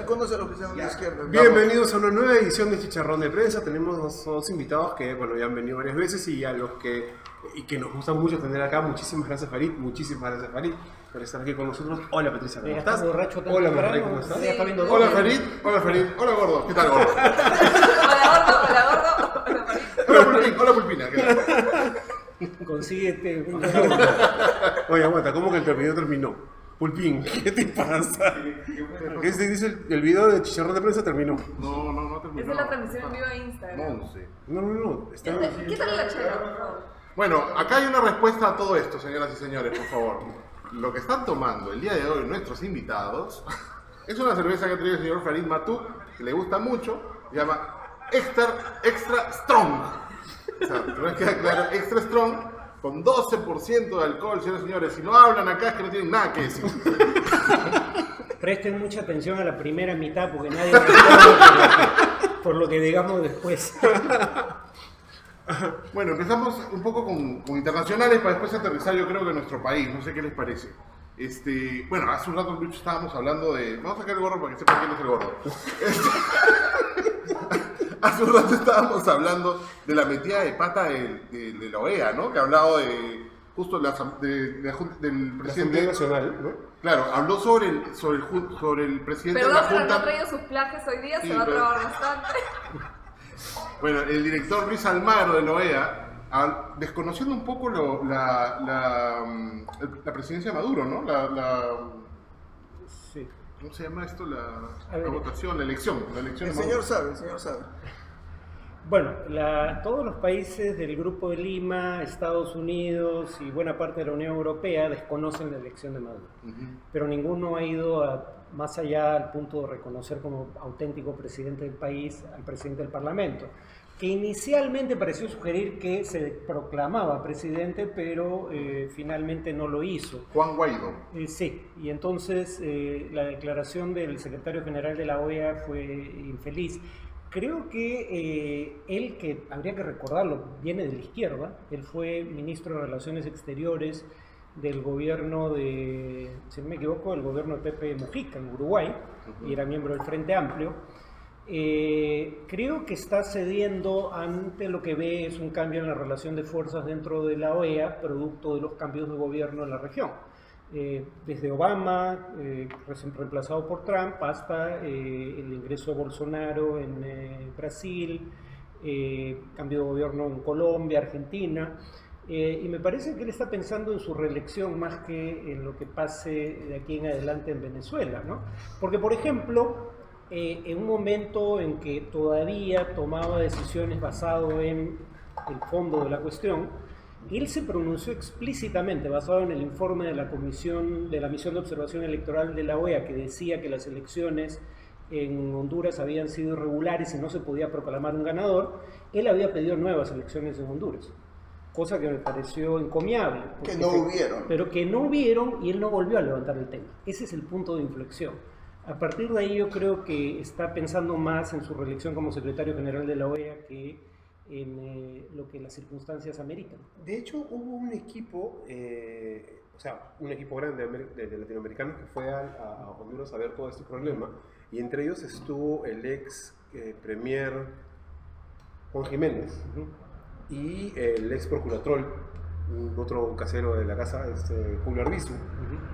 conoce a los cristianos de izquierda. Bienvenidos a una nueva edición de Chicharrón de Prensa. Tenemos dos invitados que, bueno, ya han venido varias veces y a los que nos gusta mucho tener acá. Muchísimas gracias, Farid. Muchísimas gracias, Farid, por estar aquí con nosotros. Hola, Patricia, ¿cómo estás? Hola, Manuel, ¿cómo estás? Sí. Hola, Farid. Hola, Farid. Hola, Gordo. ¿Qué tal, Gordo? Hola, gordo. Hola, Farid. Hola, Pulpín. Hola, Pulpina. ¿Qué tal? Consíguete un... Oye, aguanta, ¿cómo que el terminó terminó? Pulpín, ¿qué te pasa? ¿Qué se dice el video de Chicharrón de Prensa terminó? No terminó. Esa es la transmisión en vivo de Instagram. No sé. No. Quítale la chela, por favor. Bueno, acá hay una respuesta a todo esto, señoras y señores, por favor. Lo que están tomando el día de hoy nuestros invitados es una cerveza que ha traído el señor Farid Matuk, que le gusta mucho, se llama Extra Strong. O sea, no es que queda claro, Extra Strong, con 12% de alcohol, señores y señores. Si no hablan acá es que no tienen nada que decir. Presten mucha atención a la primera mitad porque nadie responde por lo que digamos después. Bueno, empezamos un poco con internacionales para después aterrizar yo creo que en nuestro país, no sé qué les parece. Bueno, hace un rato Lucho estábamos hablando de... Vamos a sacar el gorro para que sepan quién es el gordo. Hace un rato estábamos hablando de la metida de pata de la OEA, ¿no? Que ha hablado de justo del presidente... La Asamblea Nacional, ¿no? Claro, habló sobre el presidente Perdón, de la pero Junta... no ha traído sus plajes hoy día, Sí, se va a pero- trabar bastante. Bueno, el director Luis Almagro de la OEA, desconociendo un poco la presidencia de Maduro, ¿no? Sí. ¿Cómo se llama esto? A La ver. votación, la elección El de señor Maduro. sabe, el señor sabe. Bueno, todos los países del Grupo de Lima, Estados Unidos y buena parte de la Unión Europea desconocen la elección de Maduro. Pero ninguno ha ido más allá al punto de reconocer como auténtico presidente del país al presidente del Parlamento, que inicialmente pareció sugerir que se proclamaba presidente, pero finalmente no lo hizo. Juan Guaidó. Sí, y entonces la declaración del secretario general de la OEA fue infeliz. Creo que él, que habría que recordarlo, viene de la izquierda. Él fue ministro de Relaciones Exteriores del gobierno de, si no me equivoco, el gobierno de Pepe Mujica en Uruguay, y era miembro del Frente Amplio. Creo que está cediendo ante lo que ve es un cambio en la relación de fuerzas dentro de la OEA, producto de los cambios de gobierno en la región. Desde Obama, reemplazado por Trump, hasta el ingreso de Bolsonaro en Brasil, cambio de gobierno en Colombia, Argentina, y me parece que él está pensando en su reelección más que en lo que pase de aquí en adelante en Venezuela, ¿no? Porque, por ejemplo, en un momento en que todavía tomaba decisiones basado en el fondo de la cuestión, él se pronunció explícitamente, basado en el informe de la Misión de Observación Electoral de la OEA, que decía que las elecciones en Honduras habían sido irregulares y no se podía proclamar un ganador. Él había pedido nuevas elecciones en Honduras, cosa que me pareció encomiable. Que no hubieron. Pero que no hubieron y él no volvió a levantar el tema. Ese es el punto de inflexión. A partir de ahí yo creo que está pensando más en su reelección como secretario general de la OEA que en lo que las circunstancias american. De hecho, hubo un equipo, un equipo grande de latinoamericanos que fue a Honduras a ver todo este problema, y entre ellos estuvo el ex premier Juan Jiménez y el ex procuratrol, otro casero de la casa, Julio Arbizu,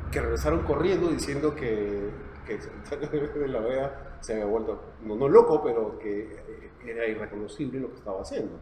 que regresaron corriendo diciendo que el secretario de la OEA se había vuelto, no loco, pero que era irreconocible lo que estaba haciendo.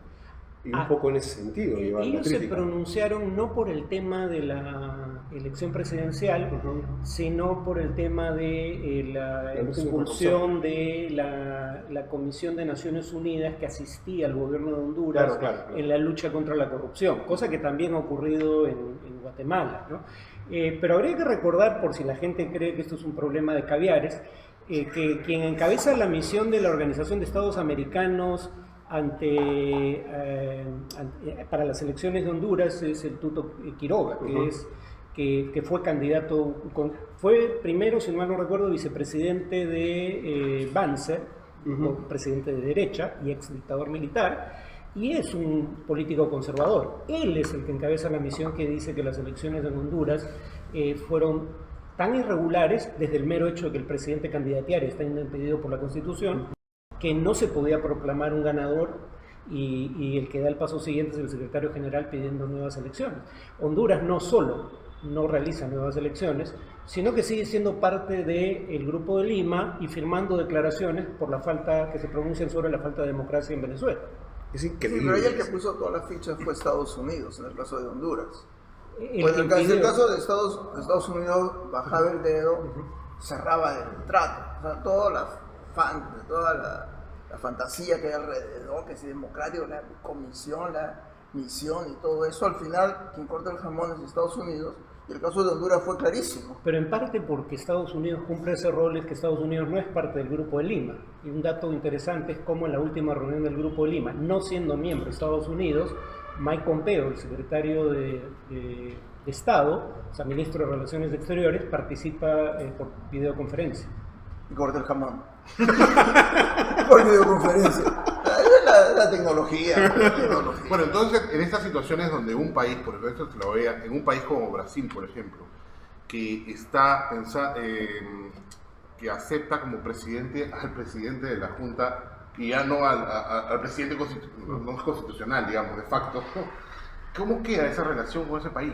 Y un poco en ese sentido. Ellos se pronunciaron no por el tema de la elección presidencial, sino por el tema de la expulsión de la Comisión de Naciones Unidas que asistía al gobierno de Honduras en la lucha contra la corrupción, cosa que también ha ocurrido en Guatemala, ¿no? Pero habría que recordar, por si la gente cree que esto es un problema de caviares, que quien encabeza la misión de la Organización de Estados Americanos para las elecciones de Honduras es el Tuto Quiroga, que fue candidato, fue primero, si mal no recuerdo, vicepresidente de Banzer, presidente de derecha y ex dictador militar, y es un político conservador. Él es el que encabeza la misión que dice que las elecciones en Honduras fueron tan irregulares desde el mero hecho de que el presidente candidatear está impedido por la Constitución, que no se podía proclamar un ganador y el que da el paso siguiente es el secretario general pidiendo nuevas elecciones. Honduras no solo no realiza nuevas elecciones, sino que sigue siendo parte del Grupo de Lima y firmando declaraciones por la falta que se pronuncian sobre la falta de democracia en Venezuela. Es Sí, increíble. pero ahí el que puso todas las fichas fue Estados Unidos, en el caso de Honduras. El Pues que en el impidió- caso de Estados Unidos, bajaba el dedo, cerraba el trato. O sea, toda la fantasía que hay alrededor, que si democrático, la comisión, la misión y todo eso, al final, quien corta el jamón es Estados Unidos. Y el caso de Honduras fue clarísimo. Pero en parte porque Estados Unidos cumple ese rol, es que Estados Unidos no es parte del Grupo de Lima. Y un dato interesante es cómo en la última reunión del Grupo de Lima, no siendo miembro de Estados Unidos, Mike Pompeo, el secretario de Estado, o sea, ministro de Relaciones Exteriores, participa por videoconferencia. Y corta el jamón. Por videoconferencia. Es la tecnología. Bueno, entonces, en estas situaciones donde un país, por ejemplo, esto se lo vea, en un país como Brasil, por ejemplo, que está que acepta como presidente al presidente de la Junta y ya no al presidente no constitucional, digamos, de facto, ¿cómo queda esa relación con ese país?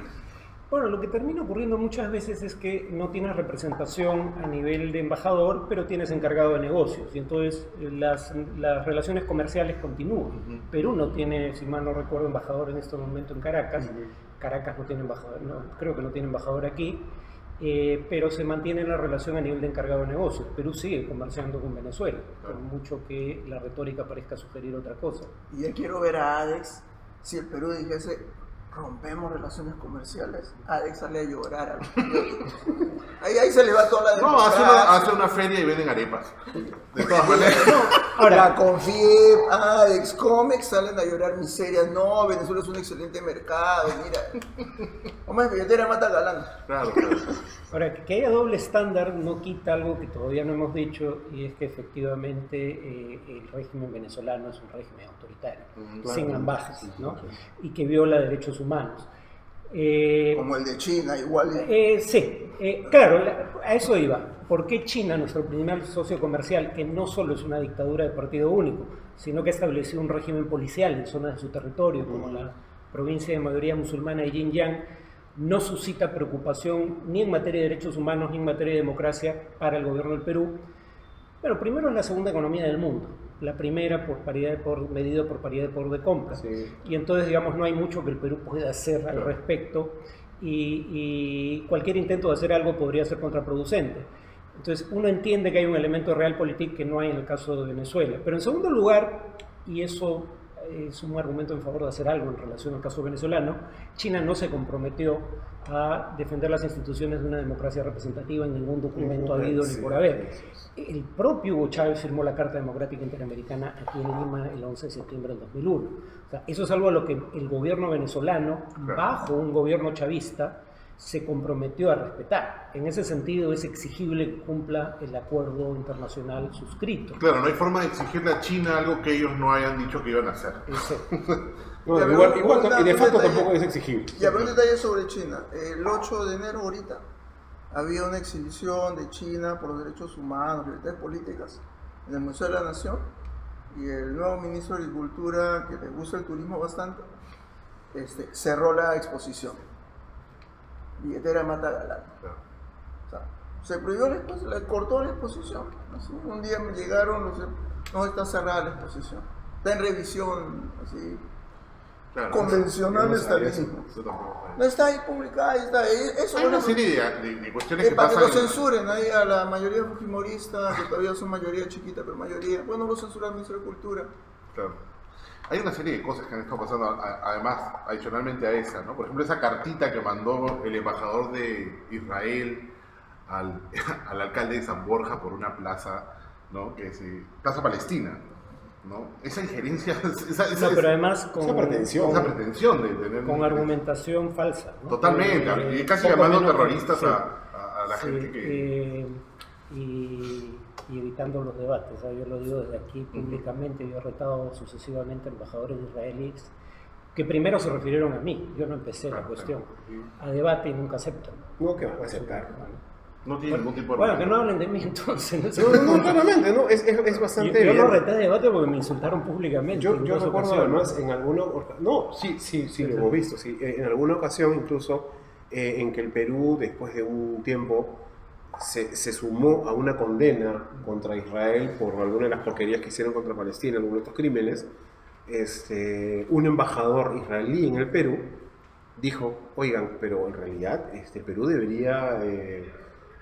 Bueno, lo que termina ocurriendo muchas veces es que no tienes representación a nivel de embajador, pero tienes encargado de negocios, y entonces las relaciones comerciales continúan. Perú no tiene, si mal no recuerdo, embajador en este momento en Caracas. Caracas no tiene embajador, no, creo que no tiene embajador aquí, pero se mantiene la relación a nivel de encargado de negocios. Perú sigue comerciando con Venezuela, por mucho que la retórica parezca sugerir otra cosa. Y ya quiero ver a ADEX, si el Perú dijese, rompemos relaciones comerciales, ADEX sale a llorar a los periódicos. Ahí se le va toda la No, democracia. hace una feria y venden arepas. De todas maneras. Ahora, La Confiep, ADEX, Comex salen a llorar miserias. No, Venezuela es un excelente mercado, mira. Hombre, billetera mata galán. Claro. ahora, que haya doble estándar no quita algo que todavía no hemos dicho, y es que efectivamente el régimen venezolano es un régimen autoritario, sin ambajes, ¿no? Y que viola derechos humanos. Como el de China, igual. Sí, claro, a eso iba. ¿Por qué China, nuestro primer socio comercial, que no solo es una dictadura de partido único, sino que estableció un régimen policial en zonas de su territorio, como la provincia de mayoría musulmana de Xinjiang, no suscita preocupación ni en materia de derechos humanos ni en materia de democracia para el gobierno del Perú? Bueno, primero es la segunda economía del mundo, la primera medido por paridad de poder de compra. Sí. Y entonces, digamos, no hay mucho que el Perú pueda hacer al respecto y cualquier intento de hacer algo podría ser contraproducente. Entonces, uno entiende que hay un elemento de realpolitik que no hay en el caso de Venezuela. Pero en segundo lugar, y eso es un argumento en favor de hacer algo en relación al caso venezolano, China no se comprometió a defender las instituciones de una democracia representativa en ningún documento habido ni por haber. El propio Hugo Chávez firmó la Carta Democrática Interamericana aquí en Lima el 11 de septiembre del 2001. O sea, eso es algo a lo que el gobierno venezolano, bajo un gobierno chavista, se comprometió a respetar. En ese sentido, es exigible que cumpla el acuerdo internacional suscrito. Claro, no hay forma de exigirle a China algo que ellos no hayan dicho que iban a hacer. No, Ya, pero igual, un y de facto detalle. tampoco es exigible. Ya, pero un detalle sobre China. El 8 de enero ahorita había una exhibición de China por los derechos humanos, libertades políticas, en el Museo de la Nación, y el nuevo ministro de Agricultura, que le gusta el turismo bastante, cerró la exposición. Billetera mata galán. Claro. O sea, se prohibió la exposición, le cortó la exposición. Así, un día me llegaron, no está cerrada la exposición. Está en revisión, así, Claro. convencional no está sabía bien. Eso tampoco. No está ahí publicada, ahí está. Eso Hay bueno, una serie de cuestiones que para que pasan. lo censuren ahí a la mayoría fujimorista, que todavía son mayoría chiquita, pero mayoría. Bueno, lo censura el Ministerio de Cultura. Claro. Hay una serie de cosas que han estado pasando, además, adicionalmente a esa, ¿no? Por ejemplo, esa cartita que mandó el embajador de Israel al alcalde de San Borja por una plaza, ¿no? Plaza Palestina, ¿no? Esa injerencia, No, pero además esa pretensión. esa pretensión de tener... con argumentación falsa, ¿no? Totalmente, y casi poco llamando menos- terroristas sí, a la sí, gente que... y evitando los debates. Yo lo digo desde aquí públicamente. Yo he retado sucesivamente a embajadores israelíes que primero se refirieron a mí. Yo no empecé la Claro, cuestión. claro. A debate y nunca aceptan. No, que va a aceptar. No tiene ningún tipo de Bueno, que problema. no hablen de mí entonces. No, claramente, ¿no? Es bastante Yo lo evidente. reté de debate porque me insultaron públicamente. Yo en dos recuerdo ocasiones. además en alguna... No, sí, lo hemos visto, sí. En alguna ocasión incluso en que el Perú, después de un tiempo, se sumó a una condena contra Israel por alguna de las porquerías que hicieron contra Palestina, algunos de estos crímenes. Un embajador israelí en el Perú dijo, oigan, pero en realidad Perú debería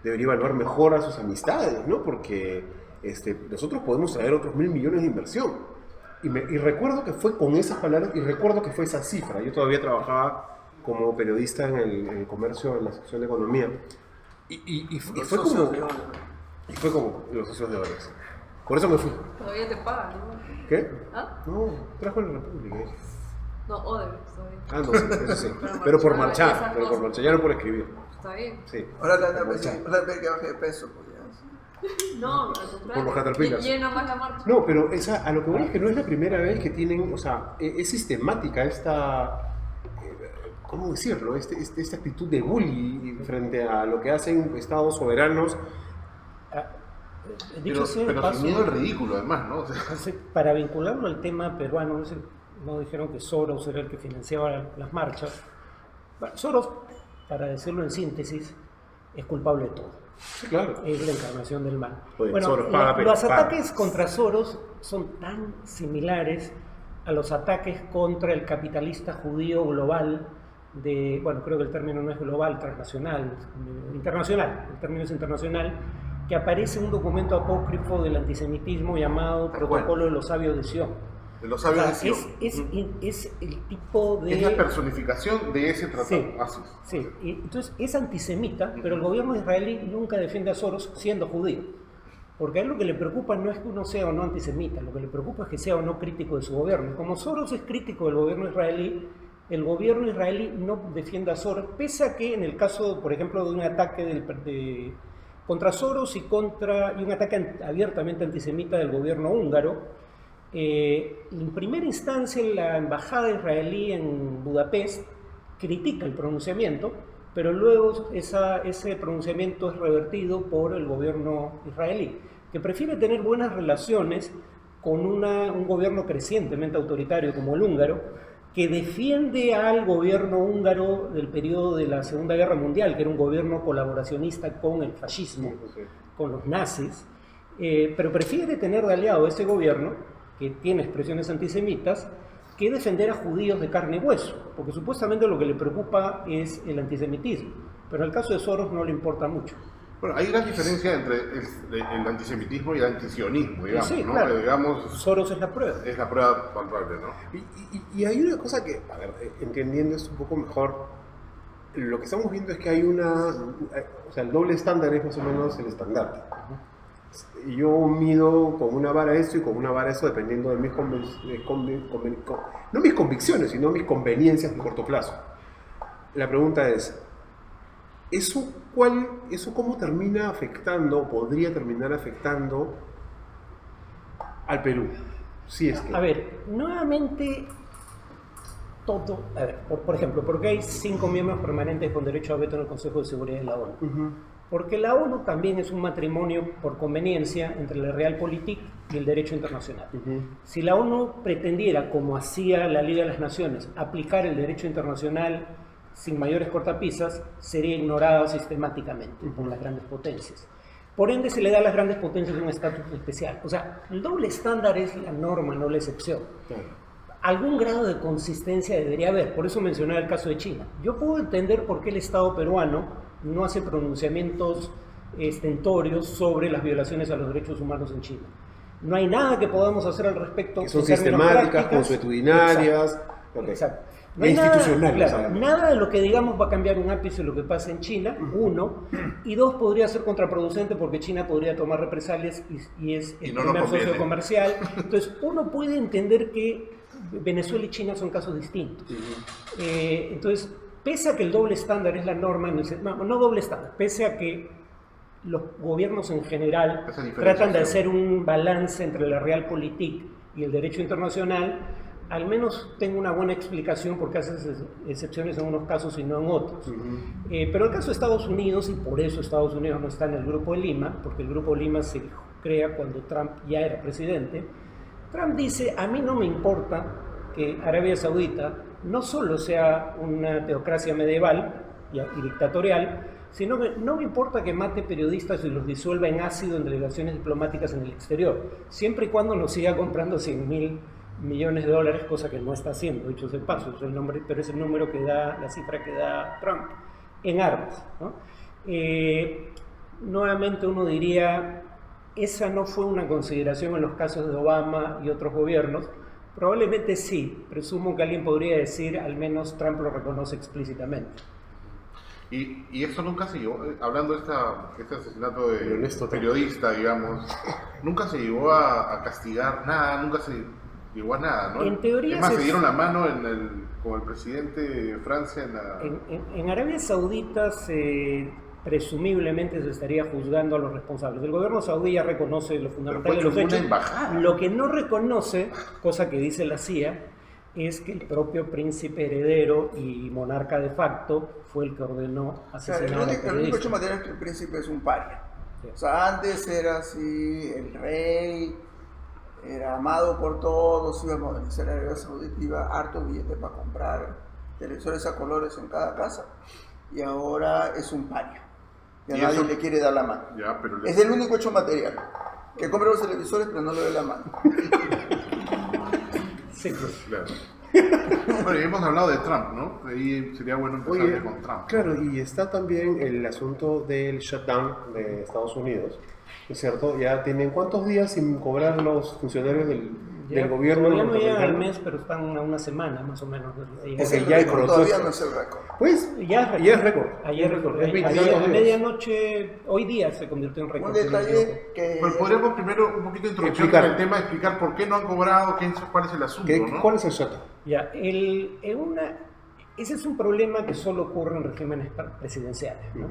evaluar mejor a sus amistades, ¿no? Porque nosotros podemos traer otros 1.000 millones de inversión. Y recuerdo que fue con esas palabras, y recuerdo que fue esa cifra. Yo todavía trabajaba como periodista en el comercio, en la sección de economía. Y fue como los socios de Orex. Por eso me fui. Todavía te pagan, ¿no? ¿Qué? ¿Ah? No, trabajo en la República. No, Odebrecht, todavía. Ah, no, sí, eso sí. Pero Pero por marchar, marchar, esas pero por cosas. marchar, ya no por escribir. Está bien. Sí. Ahora la Por marchar. ve que baje de peso, pues ya. No, al contrario. Por los Caterpillars. Llena más la marcha. No, pero a lo que voy es que no es la primera vez que tienen, o sea, es sistemática esta, ¿cómo decirlo? Esta actitud de bully frente a lo que hacen estados soberanos. Dicho sea de Pero paso, sin miedo al ridículo, además, ¿no? O sea, para vincularlo al tema peruano, no dijeron que Soros era el que financiaba las marchas. Bueno, Soros, para decirlo en síntesis, es culpable de todo. Claro. Es la encarnación del mal. Oye, Bueno, Soros, paga, los paga. ataques contra Soros son tan similares a los ataques contra el capitalista judío global bueno, creo que el término no es global, transnacional, internacional, el término es internacional, que aparece en un documento apócrifo del antisemitismo llamado Tal Protocolo cual. de los Sabios de Sion. de los O sea, sabios de Sion. es el tipo de... Es la personificación de ese tratado. Sí, Así. sí. Y entonces es antisemita, pero el gobierno israelí nunca defiende a Soros siendo judío. Porque a él lo que le preocupa no es que uno sea o no antisemita, lo que le preocupa es que sea o no crítico de su gobierno. Y como Soros es crítico del gobierno israelí, el gobierno israelí no defiende a Soros, pese a que en el caso, por ejemplo, de un ataque contra Soros y un ataque abiertamente antisemita del gobierno húngaro, en primera instancia la embajada israelí en Budapest critica el pronunciamiento, pero luego ese pronunciamiento es revertido por el gobierno israelí, que prefiere tener buenas relaciones con un gobierno crecientemente autoritario como el húngaro, que defiende al gobierno húngaro del periodo de la Segunda Guerra Mundial, que era un gobierno colaboracionista con el fascismo, con los nazis, pero prefiere tener de aliado a ese gobierno, que tiene expresiones antisemitas, que defender a judíos de carne y hueso, porque supuestamente lo que le preocupa es el antisemitismo, pero en el caso de Soros no le importa mucho. Bueno, hay gran diferencia entre el antisemitismo y el antisionismo, digamos, Sí, ¿no? claro. Digamos, Soros es la prueba. es la prueba palpable, ¿no? Y hay una cosa que, a ver, entendiendo esto un poco mejor, lo que estamos viendo es que hay o sea, el doble estándar es más o menos el estandarte. Yo mido con una vara esto y con una vara eso dependiendo de no mis convicciones, sino mis conveniencias de corto plazo. La pregunta es, ¿eso cómo termina afectando, podría terminar afectando al Perú? Si es que... A ver, nuevamente todo... A ver, por ejemplo, ¿por qué hay 5 miembros permanentes con derecho a veto en el Consejo de Seguridad de la ONU? Ujú. Porque la ONU también es un matrimonio por conveniencia entre la Realpolitik y el derecho internacional. Ujú. Si la ONU pretendiera, como hacía la Liga de las Naciones, aplicar el derecho internacional sin mayores cortapisas, sería ignorada sistemáticamente por las grandes potencias. Por ende, se le da a las grandes potencias un estatus especial. O sea, el doble estándar es la norma, no la excepción. Claro. Algún grado de consistencia debería haber, por eso mencionaba el caso de China. Yo puedo entender por qué el Estado peruano no hace pronunciamientos estentorios sobre las violaciones a los derechos humanos en China. No hay nada que podamos hacer al respecto. Que son en términos sistemáticas, prácticos. consuetudinarias. Exacto. Ok. Exacto. E hay institucionales, claro, además. nada de lo que digamos va a cambiar un ápice de lo que pasa en China, uno, y dos, podría ser contraproducente porque China podría tomar represalias y es el Y no nos primer socio conviene. comercial. Entonces, uno puede entender que Venezuela y China son casos distintos. Entonces, pese a que el doble estándar es la norma, no doble estándar, pese a que los gobiernos en general Esa diferenciación. tratan de hacer un balance entre la Realpolitik y el derecho internacional, al menos tenga una buena explicación porque hace excepciones en unos casos y no en otros. Pero el caso de Estados Unidos, y por eso Estados Unidos no está en el Grupo de Lima, porque el Grupo de Lima se crea cuando Trump ya era presidente, Trump dice, a mí no me importa que Arabia Saudita no solo sea una teocracia medieval y dictatorial, sino que no me importa que mate periodistas y los disuelva en ácido en delegaciones diplomáticas en el exterior, siempre y cuando nos siga comprando 100.000 millones de dólares, cosa que no está haciendo, dicho sea de paso, es el nombre, pero es el número que da, la cifra que da Trump en armas, ¿no? Nuevamente uno diría, esa no fue una consideración en los casos de Obama y otros gobiernos. Probablemente sí, presumo que alguien podría decir, al menos Trump lo reconoce explícitamente. Y eso nunca se llevó, hablando de este asesinato de Ernesto periodista, digamos, nunca se llegó a castigar nada, nunca se llegó a nada, ¿no? En teoría es más, se dieron la mano con el presidente de Francia en la... En Arabia Saudita presumiblemente se estaría juzgando a los responsables. El gobierno saudí ya reconoce lo fundamental de los hechos. Lo que no reconoce, cosa que dice la CIA, es que el propio príncipe heredero y monarca de facto fue el que ordenó asesinar a la el único hecho material es que el príncipe es un paria. Sí. O sea, antes era así, el rey era amado por todos, iba a modernizar Arabia Saudita, iba harto billete para comprar televisores a colores en cada casa, y ahora es un paria. Y a nadie le quiere dar la mano. Ya, pero Es el único hecho material. Que compra los televisores pero no le dé la mano. Sí, pues. Claro. Bueno, y hemos hablado de Trump, ¿no? Ahí sería bueno empezar con Trump. Claro, y está también el asunto del shutdown de Estados Unidos, ¿no es cierto? Ya tienen ¿cuántos días sin cobrar los funcionarios del gobierno? Todavía no llegan al norteamericano? mes, pero están a una semana más o menos. Es el ya hay récord, todavía no es el récord. Pues Ya es récord. Ayer, Es 22 a días. medianoche, hoy día se convirtió en récord. Un si no me equivoco. detalle que... Bueno, podríamos primero un poquito de introducción Explicar. con el tema, explicar por qué no han cobrado, cuál es el asunto, ¿no? ¿Cuál es el shutdown? Ya, ese es un problema que solo ocurre en regímenes presidenciales, ¿no?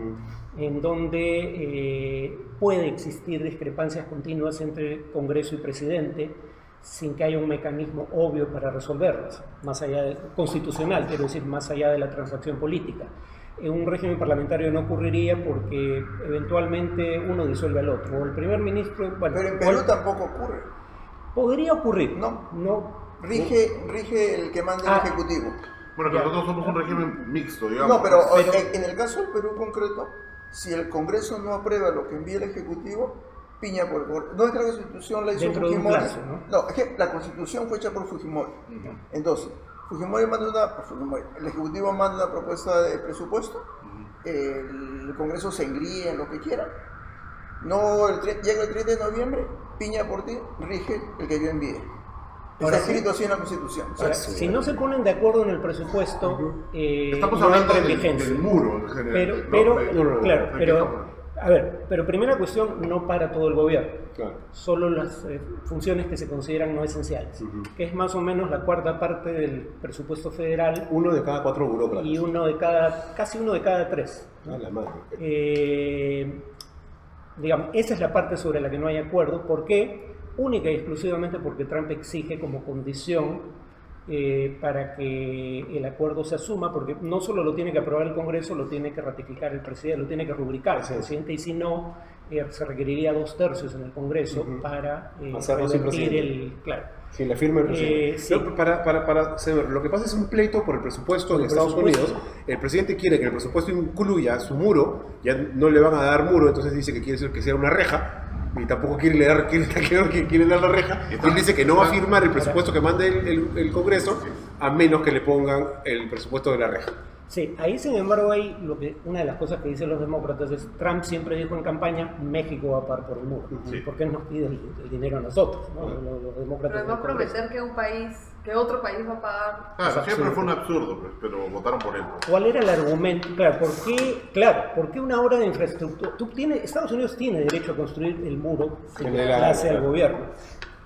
En donde puede existir discrepancias continuas entre Congreso y Presidente sin que haya un mecanismo obvio para resolverlas, más allá constitucional, quiero decir, más allá de la transacción política. En un régimen parlamentario no ocurriría porque eventualmente uno disuelve al otro, o el primer ministro... Bueno, Pero en Perú tampoco ocurre. podría ocurrir, No. Rige el que manda el Ejecutivo. Bueno, que Ya. nosotros somos un régimen mixto, digamos. No, pero en el caso del Perú concreto, si el Congreso no aprueba lo que envía el Ejecutivo, piña por el Congreso. Nuestra Constitución la hizo Dentro de un Fujimori. plazo, ¿no? No, es que la Constitución fue hecha por Fujimori. Entonces, el Ejecutivo manda una propuesta de presupuesto, el Congreso se engríe en lo que quiera. No, llega el 3 de noviembre, piña por ti, rige el que yo envíe. Ahora Está escrito así en la Constitución. Ahora, si no se ponen de acuerdo en el presupuesto, Estamos no hablando entra en vigencia. del muro en general. Pero primera cuestión, no para todo el gobierno. Claro. Solo las funciones que se consideran no esenciales, que es más o menos la cuarta parte del presupuesto federal Uno de cada 4 burócratas. y casi uno de cada 3. A la madre. Digamos, esa es la parte sobre la que no hay acuerdo. ¿Por qué? Única y exclusivamente porque Trump exige como condición para que el acuerdo se asuma, porque no solo lo tiene que aprobar el Congreso, lo tiene que ratificar el presidente, lo tiene que rubricar el presidente, y si no, se requeriría 2/3 en el Congreso para Hacerlo sin revertir presidente. claro. Sí, la firma del presidente. sí. No, para saber, lo que pasa es un pleito por el presupuesto en Estados presupuesto. Unidos. El presidente quiere que el presupuesto incluya su muro, ya no le van a dar muro, entonces dice que quiere decir que sea una reja, y tampoco quiere dar la reja. Él dice que no va a firmar el presupuesto que mande el Congreso, a menos que le pongan el presupuesto de la reja. Sí, ahí sin embargo hay una de las cosas que dicen los demócratas es Trump siempre dijo en campaña, México va a pagar por el muro, porque él nos pide el dinero a nosotros, ¿no? Los demócratas. Pero no del Congreso. prometer que otro país va a pagar. Claro, siempre fue un absurdo, pues, pero votaron por él. ¿Cuál era el argumento? ¿Por qué una obra de infraestructura? Estados Unidos tiene derecho a construir el muro que le hace al gobierno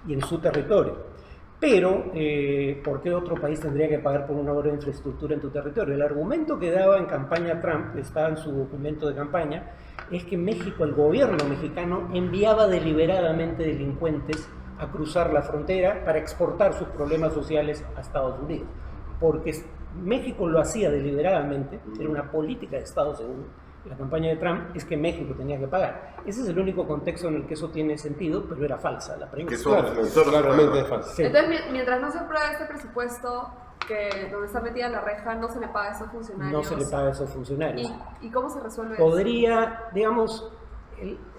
y en su territorio. Pero, ¿por qué otro país tendría que pagar por una obra de infraestructura en tu territorio? El argumento que daba en campaña Trump, estaba en su documento de campaña, es que México, el gobierno mexicano, enviaba deliberadamente delincuentes a cruzar la frontera para exportar sus problemas sociales a Estados Unidos. Porque México lo hacía deliberadamente, era una política de Estado según la campaña de Trump, es que México tenía que pagar. Ese es el único contexto en el que eso tiene sentido, pero era falsa la premisa. Claramente es falso. Sí. Entonces, mientras no se apruebe este presupuesto, que donde está metida la reja, no se le paga a esos funcionarios. No se le paga a esos funcionarios. ¿Y cómo se resuelve Podría, digamos,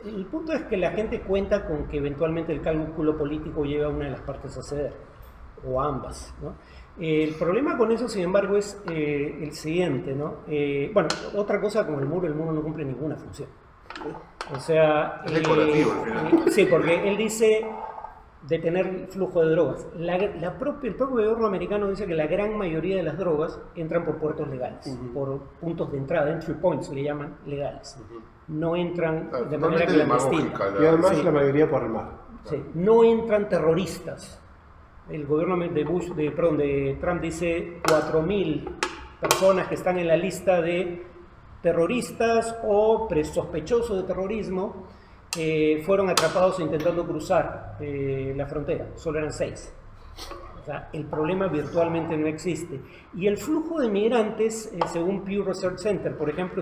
el punto es que la gente cuenta con que eventualmente el cálculo político lleva a una de las partes a ceder, o a ambas, ¿no? El problema con eso, sin embargo, es el siguiente, ¿no? Bueno, otra cosa con el muro no cumple ninguna función. O sea... Es decorativo al final. Sí, porque él dice detener el flujo de drogas. El propio gobierno americano dice que la gran mayoría de las drogas entran por puertos legales, por puntos de entrada, entry points le llaman legales. No entran de manera clandestina. Y además Sí. la mayoría por el mar. Sí, no entran terroristas. El gobierno de Trump dice 4.000 personas que están en la lista de terroristas o sospechosos de terrorismo fueron atrapados intentando cruzar la frontera. Solo eran 6. O sea, el problema virtualmente no existe. Y el flujo de migrantes, según Pew Research Center, por ejemplo,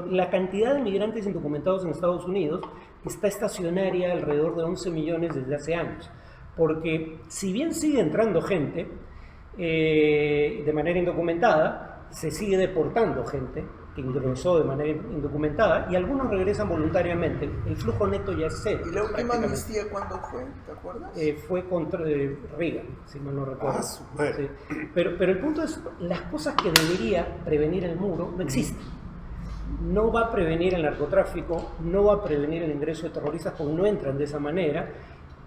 la cantidad de migrantes indocumentados en Estados Unidos está estacionaria alrededor de 11 millones desde hace años. Porque si bien sigue entrando gente de manera indocumentada, se sigue deportando gente que ingresó de manera indocumentada y algunos regresan voluntariamente. El flujo neto ya es cero. ¿Y la última amnistía cuándo fue? ¿Te acuerdas? Fue contra Reagan, si mal no recuerdo. su madre. Sí. Pero el punto es, las cosas que debería prevenir el muro no existen. No va a prevenir el narcotráfico, no va a prevenir el ingreso de terroristas porque no entran de esa manera.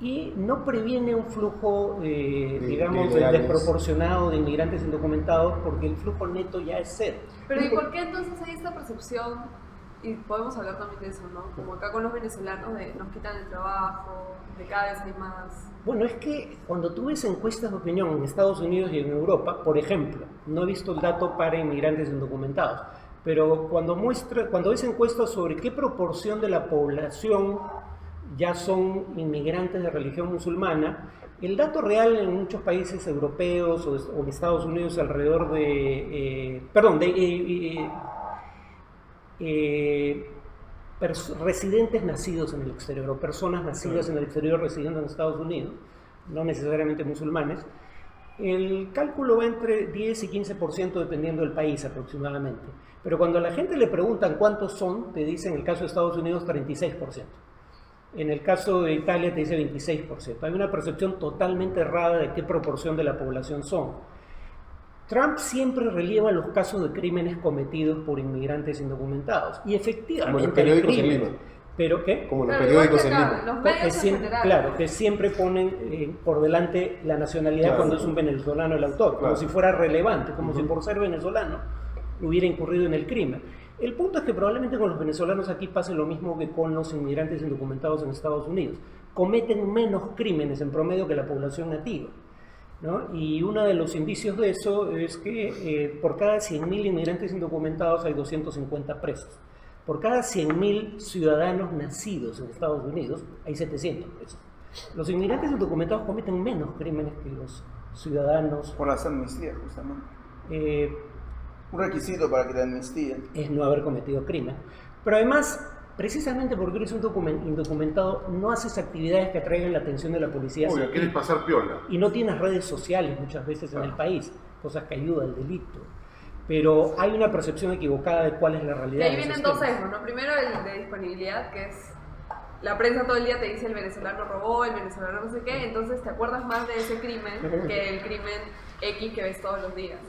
Y no previene un flujo, digamos, desproporcionado de inmigrantes indocumentados porque el flujo neto ya es cero. Pero ¿y por qué entonces hay esta percepción? Y podemos hablar también de eso, ¿no? Como acá con los venezolanos, de nos quitan el trabajo, de cada vez hay más. Bueno, es que cuando tú ves encuestas de opinión en Estados Unidos y en Europa, por ejemplo, no he visto el dato para inmigrantes indocumentados, pero cuando ves encuestas sobre qué proporción de la población ya son inmigrantes de religión musulmana, el dato real en muchos países europeos o en Estados Unidos alrededor de... residentes nacidos en el exterior o personas nacidas en el exterior residiendo en Estados Unidos, no necesariamente musulmanes, el cálculo va entre 10 y 15% dependiendo del país aproximadamente. Pero cuando a la gente le preguntan cuántos son, te dicen en el caso de Estados Unidos 36%. En el caso de Italia te dice 26%. Hay una percepción totalmente errada de qué proporción de la población son. Trump siempre relieva los casos de crímenes cometidos por inmigrantes indocumentados. Y efectivamente como los periódicos en Lima. ¿Pero qué? Como los Claro, periódicos en igual que acá, Lima. los medios en general. Claro, que siempre ponen por delante la nacionalidad Claro. cuando es un venezolano el autor, como Claro. si fuera relevante, como si por ser venezolano hubiera incurrido en el crimen. El punto es que probablemente con los venezolanos aquí pase lo mismo que con los inmigrantes indocumentados en Estados Unidos. Cometen menos crímenes en promedio que la población nativa, ¿no? Y uno de los indicios de eso es que por cada 100.000 inmigrantes indocumentados hay 250 presos. Por cada 100.000 ciudadanos nacidos en Estados Unidos hay 700 presos. Los inmigrantes indocumentados cometen menos crímenes que los ciudadanos. Por las amnistías, justamente. eh, Un requisito para que te amnistíen. es no haber cometido crimen. Pero además, precisamente porque eres un indocumentado, no haces actividades que atraigan la atención de la policía. Obvio, quieres pasar piola. Y no tienes redes sociales muchas veces en el país, cosas que ayudan al delito. Pero hay una percepción equivocada de cuál es la Y realidad. ahí de vienen esos dos temas. sesgos, ¿no? Primero el de disponibilidad, que es la prensa todo el día te dice el venezolano robó, el venezolano no sé qué, entonces te acuerdas más de ese crimen que el crimen X que ves todos los días.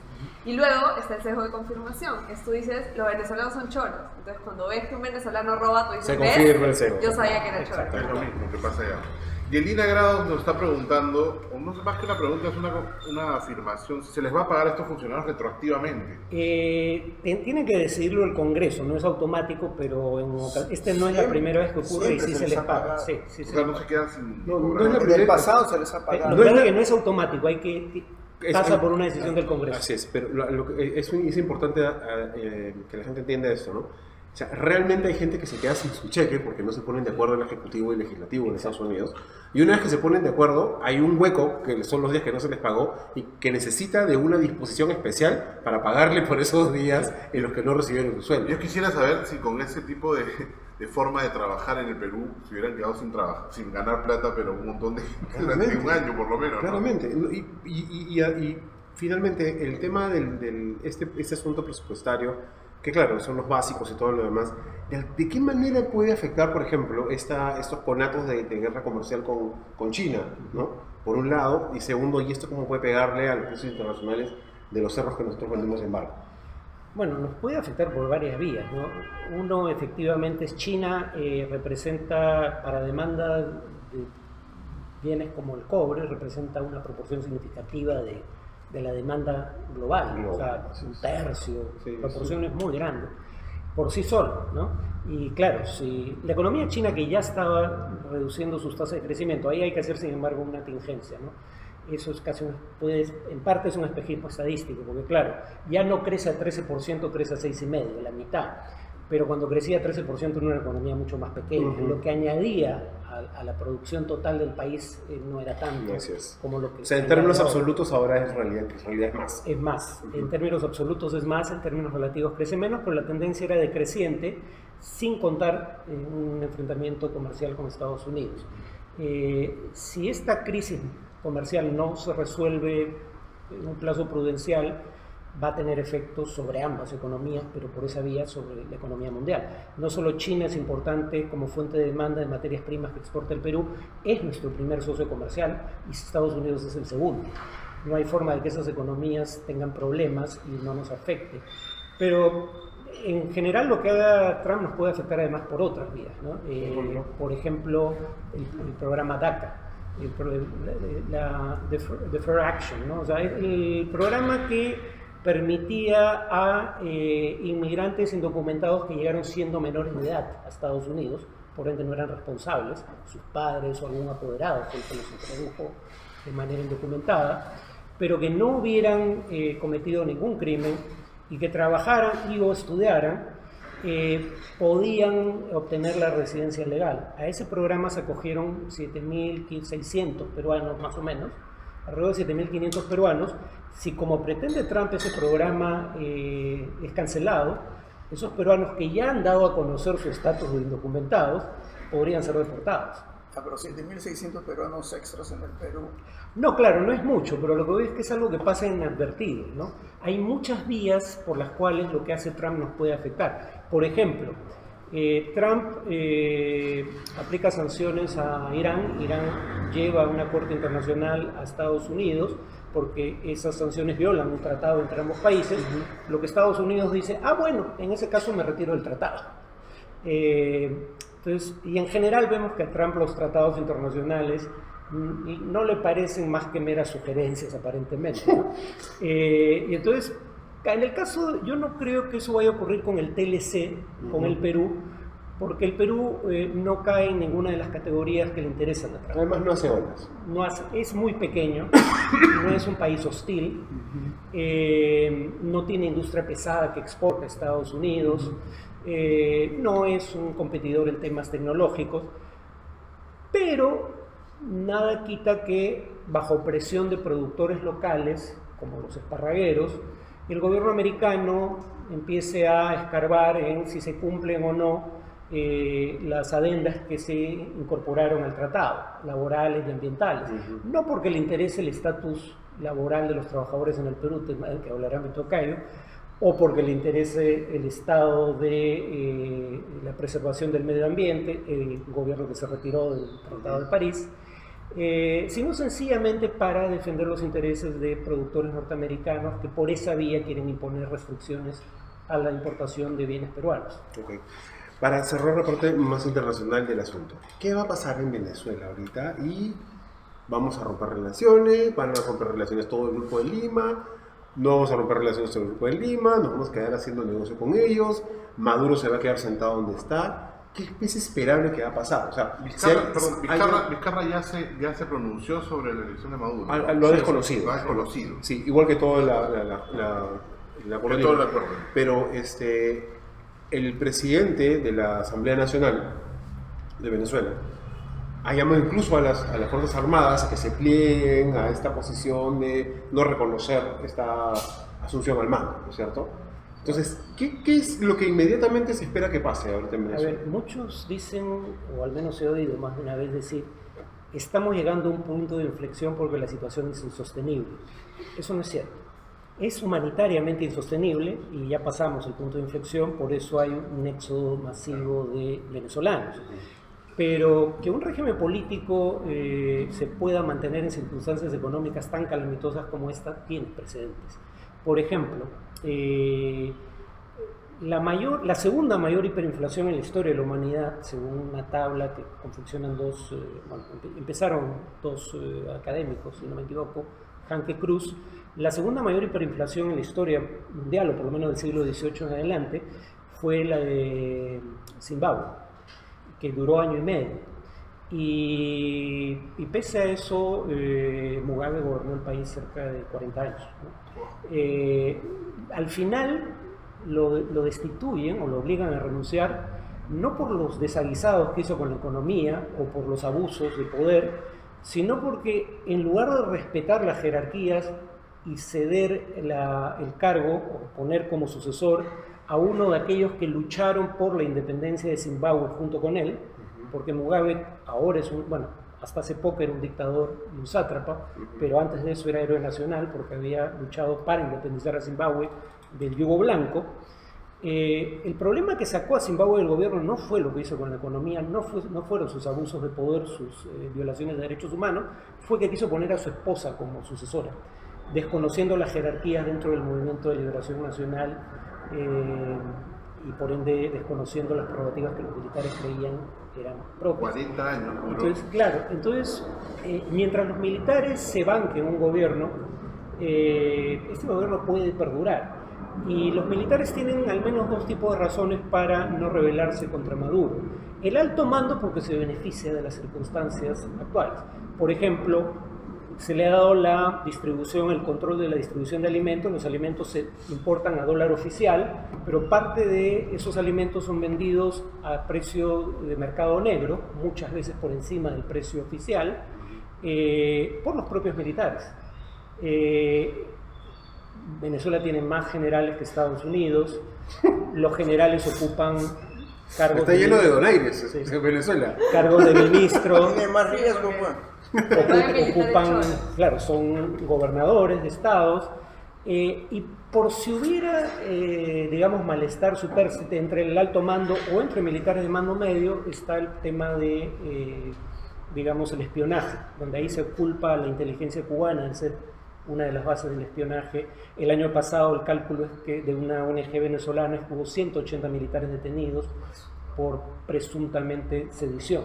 Y luego está el sesgo de confirmación, que es tú dices, los venezolanos son choros. Entonces cuando ves que un venezolano roba, tú dices, Se ¿ves? confirma el sesgo. Yo sabía que era choro. Exacto. Es lo mismo que pasa allá. Y Elina Grados nos está preguntando, o no sé más que una pregunta, es una afirmación, ¿se les va a pagar a estos funcionarios retroactivamente? Tiene que decidirlo el Congreso, no es automático, pero no es la Siempre, primera vez que ocurre y siempre sí se se les les ha paga. pagado. Sí, sí, O sí. sea, no se quedan sin No, cobrar. no es la En primera- el pasado se les ha Lo pagado. que pasa es que no es automático, Es- pasa por una decisión del Congreso. Así es, pero es importante que la gente entienda esto, ¿no? O sea, realmente hay gente que se queda sin su cheque porque no se ponen de acuerdo el Ejecutivo y el Legislativo en Estados Unidos. Y una vez que se ponen de acuerdo, hay un hueco, que son los días que no se les pagó, y que necesita de una disposición especial para pagarle por esos días en los que no recibieron su sueldo. Yo quisiera saber si con ese tipo de forma de trabajar en el Perú se hubieran quedado sin trabajo, sin ganar plata, pero un montón de durante un año por lo menos, ¿no? Claramente. Y finalmente, el tema este asunto presupuestario, que claro, son los básicos y todo lo demás, ¿de qué manera puede afectar, por ejemplo, estos conatos de guerra comercial con China, ¿no? Por un lado, y segundo, ¿y esto cómo puede pegarle a los precios internacionales de los cerros que nosotros vendemos en barco? Bueno, nos puede afectar por varias vías, ¿no? Uno, efectivamente, es China, representa para demanda de bienes como el cobre, representa una proporción significativa de la demanda global, o sea, un tercio, proporciones muy grandes, por sí solo, ¿no? Y claro, si la economía china, que ya estaba reduciendo sus tasas de crecimiento, ahí hay que hacer, sin embargo, una contingencia, ¿no? Eso es casi, en parte es un espejismo estadístico, porque claro, ya no crece a 13%, crece a 6,5%, la mitad. Pero cuando crecía a 13% en una economía mucho más pequeña, lo que añadía a la producción total del país no era tanto como lo que... O sea, en términos absolutos ahora en realidad es más. Es más, en términos absolutos es más, en términos relativos crece menos, pero la tendencia era decreciente, sin contar un enfrentamiento comercial con Estados Unidos. Si esta crisis comercial no se resuelve en un plazo prudencial, va a tener efectos sobre ambas economías, pero por esa vía sobre la economía mundial. No solo China es importante como fuente de demanda de materias primas que exporta el Perú, es nuestro primer socio comercial y Estados Unidos es el segundo. No hay forma de que esas economías tengan problemas y no nos afecte. Pero en general lo que haga Trump nos puede afectar además por otras vías, ¿no? Por ejemplo, el programa DACA, the Fair Action, ¿no? O sea, el programa que permitía a inmigrantes indocumentados que llegaron siendo menores de edad a Estados Unidos, por ende no eran responsables, sus padres o algún apoderado fue el que los introdujo de manera indocumentada, pero que no hubieran cometido ningún crimen y que trabajaran y o estudiaran, podían obtener la residencia legal. A ese programa se acogieron 7.600 peruanos más o menos, alrededor de 7.500 peruanos. Si como pretende Trump ese programa es cancelado, esos peruanos que ya han dado a conocer su estatus de indocumentados podrían ser deportados. Pero 7.600 peruanos extras en el Perú. No, claro, no es mucho, pero lo que veo es que es algo que pasa inadvertido, ¿no? Hay muchas vías por las cuales lo que hace Trump nos puede afectar. Por ejemplo, Trump aplica sanciones a Irán. Irán lleva a una corte internacional a Estados Unidos porque esas sanciones violan un tratado entre ambos países. Lo que Estados Unidos dice, bueno, en ese caso me retiro del tratado. Entonces, y en general vemos que a Trump los tratados internacionales no le parecen más que meras sugerencias aparentemente, ¿no? Y entonces, en el caso, yo no creo que eso vaya a ocurrir con el TLC, con el Perú, porque el Perú no cae en ninguna de las categorías que le interesan a Trump. Además no hace olas. Es muy pequeño, no es un país hostil, no tiene industria pesada que exporte a Estados Unidos, no es un competidor en temas tecnológicos, pero nada quita que bajo presión de productores locales, como los esparragueros, el gobierno americano empiece a escarbar en si se cumplen o no las adendas que se incorporaron al tratado, laborales y ambientales. No porque le interese el estatus laboral de los trabajadores en el Perú, tema del que hablará mi tocayo, o porque le interese el estado de la preservación del medio ambiente, el gobierno que se retiró del Tratado de París, sino sencillamente para defender los intereses de productores norteamericanos que por esa vía quieren imponer restricciones a la importación de bienes peruanos. Okay. Para cerrar la parte más internacional del asunto, ¿qué va a pasar en Venezuela ahorita? Y vamos a romper relaciones, van a romper relaciones todo el grupo de Lima, no vamos a romper relaciones todo el grupo de Lima, nos vamos a quedar haciendo negocio con ellos, Maduro se va a quedar sentado donde está. ¿Qué es esperable que va a pasar? O sea, Vizcarra ya se pronunció sobre la elección de Maduro. Lo ha desconocido. Lo ha desconocido. Sí, igual que todo el acuerdo. Todo el acuerdo. Pero el presidente de la Asamblea Nacional de Venezuela ha llamado incluso a las Fuerzas Armadas a que se plieguen a esta posición de no reconocer esta asunción al mando, ¿no es cierto? Entonces, ¿qué es lo que inmediatamente se espera que pase ahorita en A Venezuela? ver, muchos dicen, o al menos he oído más de una vez decir, estamos llegando a un punto de inflexión porque la situación es insostenible. Eso no es cierto. Es humanitariamente insostenible y ya pasamos el punto de inflexión, por eso hay un éxodo masivo de venezolanos. Pero que un régimen político se pueda mantener en circunstancias económicas tan calamitosas como esta tiene precedentes. Por ejemplo, la segunda mayor hiperinflación en la historia de la humanidad, según una tabla que confeccionan empezaron dos académicos, si no me equivoco, Hanke Cruz, la segunda mayor hiperinflación en la historia mundial, o por lo menos del siglo XVIII en adelante, fue la de Zimbabue, que duró año y medio. Y pese a eso, Mugabe gobernó el país cerca de 40 años, ¿no? Al final lo destituyen o lo obligan a renunciar, no por los desaguisados que hizo con la economía o por los abusos de poder, sino porque en lugar de respetar las jerarquías y ceder el cargo o poner como sucesor a uno de aquellos que lucharon por la independencia de Zimbabue junto con él, porque Mugabe ahora es hasta hace poco era un dictador y un sátrapa, pero antes de eso era héroe nacional porque había luchado para independizar a Zimbabue del yugo blanco. El problema que sacó a Zimbabue del gobierno no fue lo que hizo con la economía, no fueron sus abusos de poder, sus violaciones de derechos humanos, fue que quiso poner a su esposa como sucesora, desconociendo las jerarquías dentro del Movimiento de Liberación Nacional y por ende desconociendo las prerrogativas que los militares creían que eran propias. 40 años, bro. Entonces, claro, mientras los militares se banquen un gobierno, este gobierno puede perdurar. Y los militares tienen al menos dos tipos de razones para no rebelarse contra Maduro. El alto mando porque se beneficia de las circunstancias actuales. Por ejemplo, se le ha dado el control de la distribución de alimentos. Los alimentos se importan a dólar oficial, pero parte de esos alimentos son vendidos a precio de mercado negro, muchas veces por encima del precio oficial, por los propios militares. Venezuela tiene más generales que Estados Unidos, los generales ocupan cargos... Está lleno de donaires, Sí. en Venezuela. Cargos de ministro, Tiene más riesgo, pues. ocupan, claro, son gobernadores de estados, y por si hubiera, digamos, malestar supérstite entre el alto mando o entre militares de mando medio, está el tema de, digamos, el espionaje, donde ahí se culpa a la inteligencia cubana de ser una de las bases del espionaje. El año pasado el cálculo es que de una ONG venezolana es que hubo 180 militares detenidos por presuntamente sedición,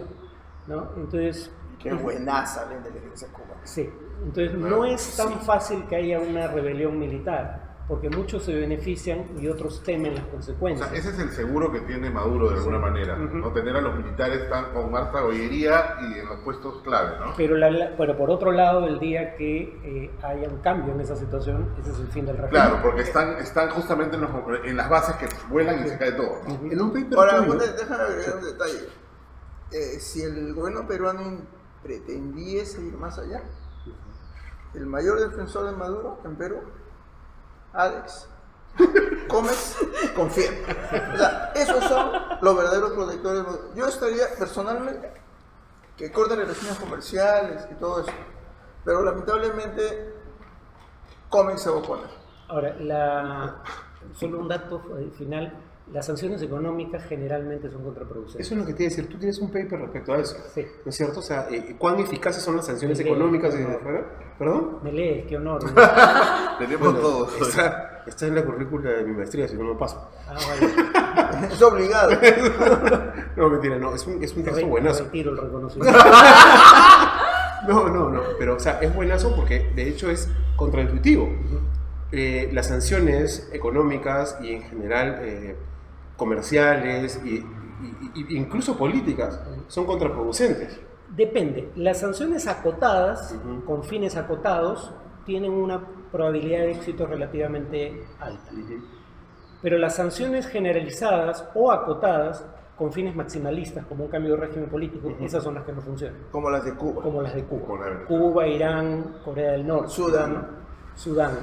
¿no? Entonces... Qué buenaza la inteligencia cubana. Sí, entonces no es tan fácil que haya una rebelión militar, porque muchos se benefician y otros temen las O consecuencias. sea, ese es el seguro que tiene Maduro de alguna manera, ¿no? Tener a los militares tan con harta caballería y en los puestos clave, ¿no? Pero por otro lado, el día que haya un cambio en esa situación, ese es el fin del régimen. Claro, porque están justamente en las bases que vuelan y se cae todo, ¿no? En un paper Ahora, tuyo- déjame agregar un detalle. Si el gobierno peruano pretendiese ir más allá, el mayor defensor de Maduro en Perú, Alex Gómez, confía. O sea, esos son los verdaderos protectores de Maduro. Yo estaría personalmente que corten relaciones comerciales y todo eso, pero lamentablemente Gómez se va a oponer. Ahora, solo un dato final, las sanciones económicas generalmente son contraproducentes. Eso es lo que te iba a decir, tú tienes un paper respecto a eso, Sí. ¿no es cierto? O sea, ¿cuán eficaces son las sanciones Sí, económicas sí. desde afuera? ¿Perdón? Me lees, qué honor. Tenemos todos. Está en la currícula de mi maestría, si no me paso. Vale. Es obligado. No, mentira, no, es un texto buenazo. Retiro el reconocimiento. No, pero o sea, es buenazo porque de hecho es contraintuitivo. Las sanciones económicas y en general comerciales e incluso políticas son contraproducentes. Depende. Las sanciones acotadas, con fines acotados, tienen una probabilidad de éxito relativamente alta. Pero las sanciones generalizadas o acotadas con fines maximalistas, como un cambio de régimen político, esas son las que no funcionan. Como las de Cuba. Como las de Cuba. Como la de Venezuela. Cuba, Irán, Corea del Norte. Sudán.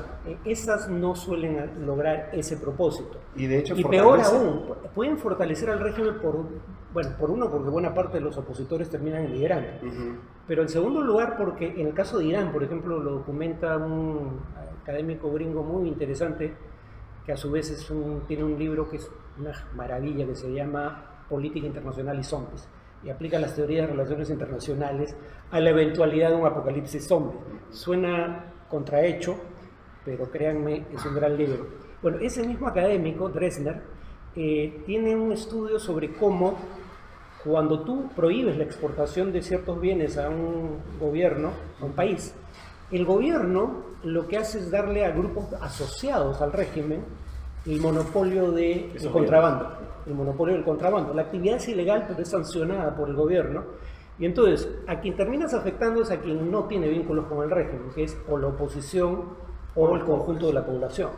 Esas no suelen lograr ese propósito. Y de hecho, Y peor fortalece- aún, pueden fortalecer al régimen por uno, porque buena parte de los opositores terminan emigrando. Pero en segundo lugar, porque en el caso de Irán, por ejemplo, lo documenta un académico gringo muy interesante, que a su vez tiene un libro que es una maravilla, que se llama Política Internacional y Zombies, y aplica las teorías de relaciones internacionales a la eventualidad de un apocalipsis zombie. Suena contrahecho, pero créanme, es un gran libro. Bueno, ese mismo académico, Dresner, tiene un estudio sobre cómo cuando tú prohíbes la exportación de ciertos bienes a un gobierno, a un país, el gobierno lo que hace es darle a grupos asociados al régimen el monopolio del contrabando. El monopolio del contrabando. La actividad es ilegal, pero es sancionada por el gobierno. Y entonces, a quien terminas afectando es a quien no tiene vínculos con el régimen, que es o la oposición o el conjunto de la población,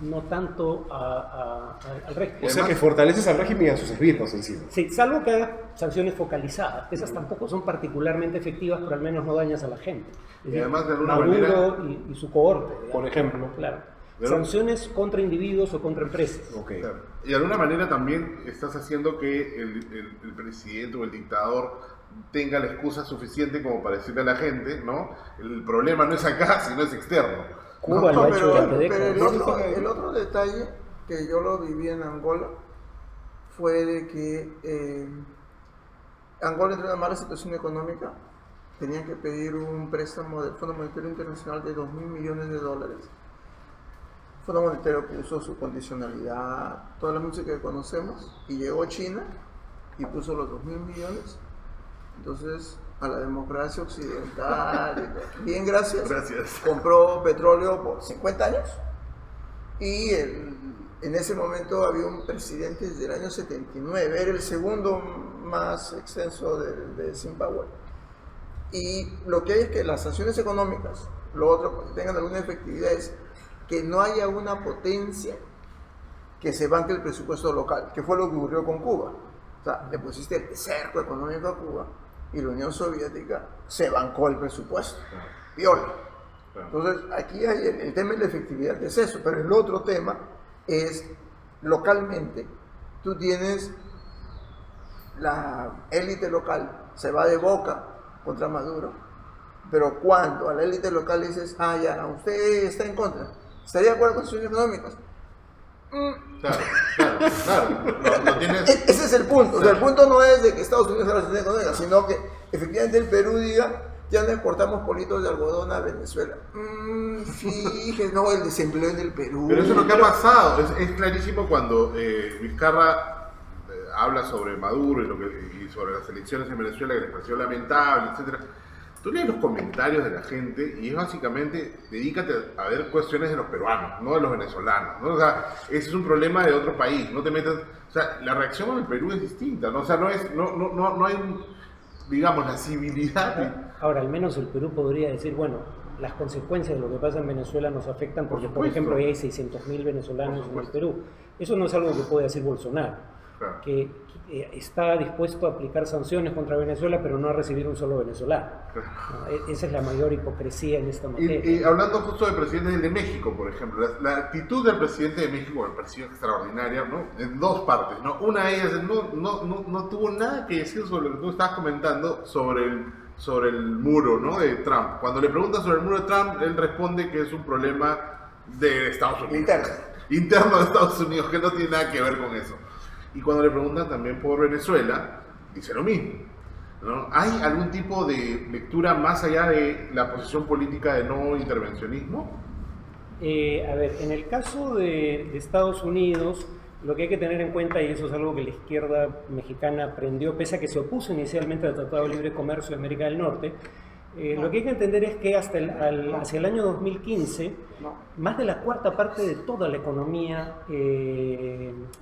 no tanto al régimen. O sea que fortaleces al régimen y a sus esbirros encima. Sí, salvo que hagas sanciones focalizadas. Esas tampoco son particularmente efectivas, pero al menos no dañas a la gente. Es Y además, de alguna Maduro y su cohorte, digamos. Por ejemplo. Claro. Pero- Sanciones contra individuos o contra empresas. Ok. Claro. Y de alguna manera también estás haciendo que el presidente o el dictador tenga la excusa suficiente como para decirle a la gente, ¿no? El problema no es acá, sino es externo. Cuba lo ha hecho durante pero décadas. el otro detalle que yo lo viví en Angola fue de que Angola entró en una mala situación económica, tenían que pedir un préstamo del Fondo Monetario Internacional de $2.000 millones. El Fondo Monetario puso su condicionalidad, toda la música que conocemos, y llegó China y puso los $2.000 millones. Entonces, a la democracia occidental, bien, gracias. Gracias. Compró petróleo por 50 años y en ese momento había un presidente desde el año 79, era el segundo más extenso de Zimbabue. Y lo que hay es que las sanciones económicas, lo otro, que tengan alguna efectividad, es que no haya una potencia que se banque el presupuesto local, que fue lo que ocurrió con Cuba. O sea, le pusiste el cerco económico a Cuba y la Unión Soviética se bancó el presupuesto. Viola. Entonces, aquí hay el tema de la efectividad, que es eso, pero el otro tema es, localmente, tú tienes la élite local, se va de boca contra Maduro, pero cuando a la élite local dices, ya, usted está en contra, ¿estaría de acuerdo con sus económicas? Claro. Lo tienes. Ese es el punto. O sea, el punto no es de que Estados Unidos haga sanciones económicas, sino que efectivamente el Perú diga, ya no exportamos politos de algodón a Venezuela. Fíjese, no, el desempleo en el Perú. Pero eso es lo que ha pasado. Es clarísimo cuando Vizcarra habla sobre Maduro y sobre las elecciones en Venezuela, que les pareció lamentable, etcétera. Tú lees los comentarios de la gente y es básicamente, dedícate a ver cuestiones de los peruanos, no de los venezolanos, ¿no? O sea, ese es un problema de otro país, no te metas, o sea, la reacción en el Perú es distinta, ¿no? O sea, no hay, digamos, la civilidad. Ahora, al menos el Perú podría decir, bueno, las consecuencias de lo que pasa en Venezuela nos afectan porque, por supuesto. ejemplo, hay 600.000 venezolanos en el Perú. Eso no es algo que puede decir Bolsonaro, Claro. que está dispuesto a aplicar sanciones contra Venezuela, pero no a recibir un solo venezolano. No, esa es la mayor hipocresía en esta materia. Y hablando justo del presidente de México, por ejemplo, la actitud del presidente de México me pareció extraordinaria, ¿no? En dos partes, ¿no? Una de ellas no tuvo nada que decir sobre lo que tú estabas comentando sobre el muro, ¿no? De Trump. Cuando le preguntan sobre el muro de Trump, él responde que es un problema de Estados Unidos. Interno de Estados Unidos, que no tiene nada que ver con eso. Y cuando le preguntan también por Venezuela, dice lo mismo, ¿no? ¿Hay algún tipo de lectura más allá de la posición política de no intervencionismo? A ver, en el caso de Estados Unidos, lo que hay que tener en cuenta, y eso es algo que la izquierda mexicana aprendió, pese a que se opuso inicialmente al Tratado de Libre Comercio de América del Norte, lo que hay que entender es que hacia el año 2015, más de la cuarta parte de toda la economía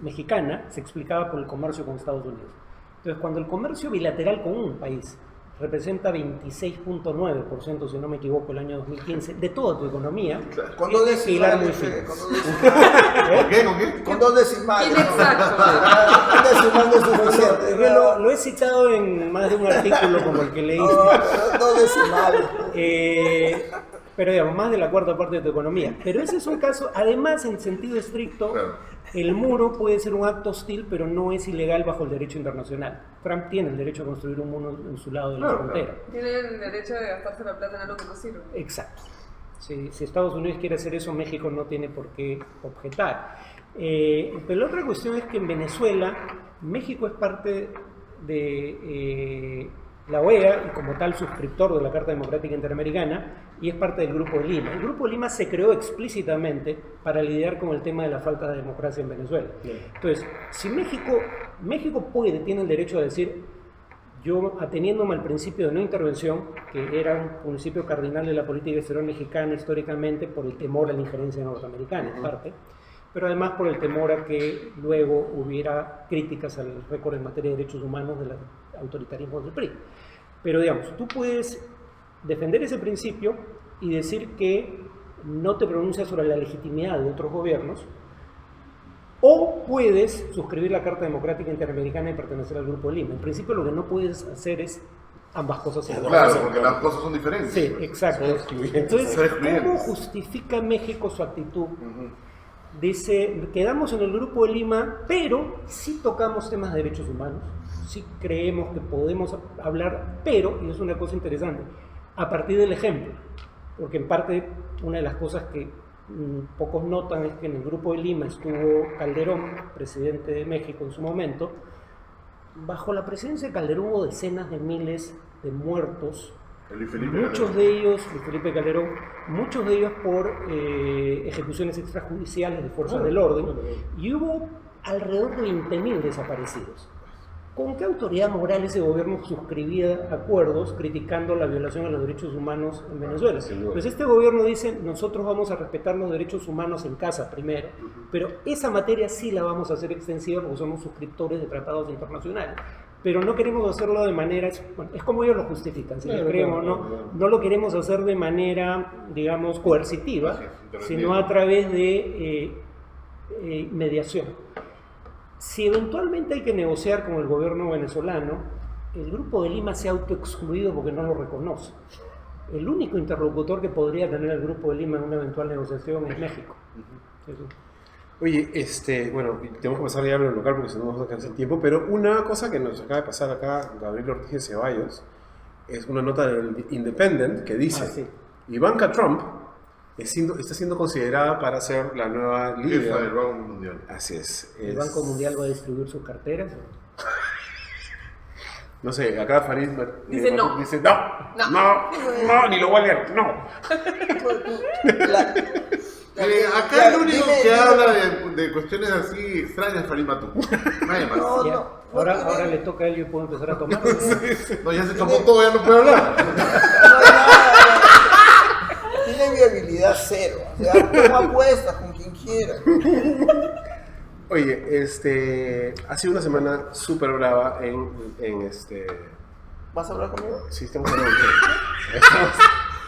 mexicana se explicaba por el comercio con Estados Unidos. Entonces, cuando el comercio bilateral con un país representa 26.9%, si no me equivoco, el año 2015, de toda tu economía. Con dos Pilar muy decimales. fino. ¿Con qué? ¿Con qué? Con dos decimales. Inexacto. Un decimal no es suficiente. Yo lo he citado en más de un artículo como el que leíste. No, dos decimales. Pero digamos, más de la cuarta parte de tu economía. Pero ese es un caso, además, en sentido estricto, Claro. el muro puede ser un acto hostil, pero no es ilegal bajo el derecho internacional. Trump tiene el derecho a construir un muro en su lado de la Claro, frontera. Tienen el derecho de gastarse la plata en algo que no sirve. Exacto. Si Estados Unidos quiere hacer eso, México no tiene por qué objetar. Pero la otra cuestión es que en Venezuela, México es parte de la OEA y como tal suscriptor de la Carta Democrática Interamericana y es parte del Grupo de Lima. El Grupo de Lima se creó explícitamente para lidiar con el tema de la falta de democracia en Venezuela. Entonces, si México tiene el derecho a decir, yo ateniéndome al principio de no intervención, que era un principio cardinal de la política exterior mexicana históricamente por el temor a la injerencia norteamericana en parte, pero además por el temor a que luego hubiera críticas al récord en materia de derechos humanos del autoritarismo del PRI. Pero digamos, tú puedes defender ese principio y decir que no te pronuncias sobre la legitimidad de otros gobiernos, o puedes suscribir la Carta Democrática Interamericana y pertenecer al Grupo de Lima. En principio lo que no puedes hacer es ambas cosas. Claro, porque las cosas son diferentes. Sí, exacto. Entonces, Son excluyentes. ¿cómo justifica México su actitud? Dice, quedamos en el Grupo de Lima, pero sí tocamos temas de derechos humanos, sí creemos que podemos hablar, pero, y es una cosa interesante, a partir del ejemplo, porque en parte una de las cosas que pocos notan es que en el Grupo de Lima estuvo Calderón, presidente de México en su momento. Bajo la presidencia de Calderón hubo decenas de miles de muertos, El Felipe muchos de ellos, Felipe Calderón, muchos de ellos por ejecuciones extrajudiciales de fuerzas del orden, y hubo alrededor de 20.000 desaparecidos. ¿Con qué autoridad moral ese gobierno suscribía acuerdos criticando la violación a los derechos humanos en Venezuela? Pues este gobierno dice, nosotros vamos a respetar los derechos humanos en casa primero, pero esa materia sí la vamos a hacer extensiva porque somos suscriptores de tratados internacionales. Pero no queremos hacerlo de manera, bueno, es como ellos lo justifican, si les creemos o no, no lo queremos hacer de manera, digamos, coercitiva, sino a través de mediación. Si eventualmente hay que negociar con el gobierno venezolano, el Grupo de Lima se ha autoexcluido porque no lo reconoce. El único interlocutor que podría tener el Grupo de Lima en una eventual negociación es México. Eso. Oye, bueno, tenemos que pasar ya a lo local porque si no nos alcanza el tiempo, pero una cosa que nos acaba de pasar acá, Gabriel Ortiz de Ceballos, es una nota del Independent que dice, sí. Ivanka Trump está siendo considerada para ser la nueva Jefa líder. del Banco Mundial. Así es. ¿El Banco Mundial va a distribuir sus carteras? No sé, acá Farid Dice no. dice no, ni lo voy a leer, no. Acá el único dime, que dime. habla de cuestiones así extrañas es Farid Matú. Nadie más. No, Ya. no. Ahora le toca a él y yo puedo empezar a tomar. No, ya se tomó todo, ya no puede hablar. Tiene viabilidad cero. O sea, toma apuestas con quien quiera. Oye, ha sido una semana súper brava en ¿Vas a hablar conmigo? Sí, estamos hablando de...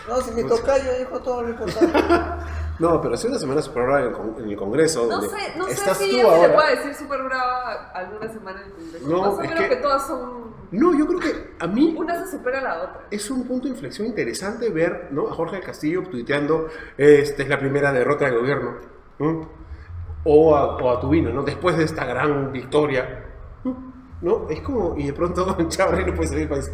No, si mi tocayo dijo todo lo importante. No, pero ha sido una semana súper brava en el Congreso. No donde sé estás si tú ya se le ahora. puede decir súper brava alguna semana en el Congreso. No, Más o es menos que- que todas son... No, yo creo que a mí Una se supera a la otra. es un punto de inflexión interesante ver, ¿no?, a Jorge del Castillo tuiteando, esta es la primera derrota del gobierno, ¿no? O a Tubino, ¿no?, después de esta gran victoria, ¿no? Es como, y de pronto Chávez no puede salir del país.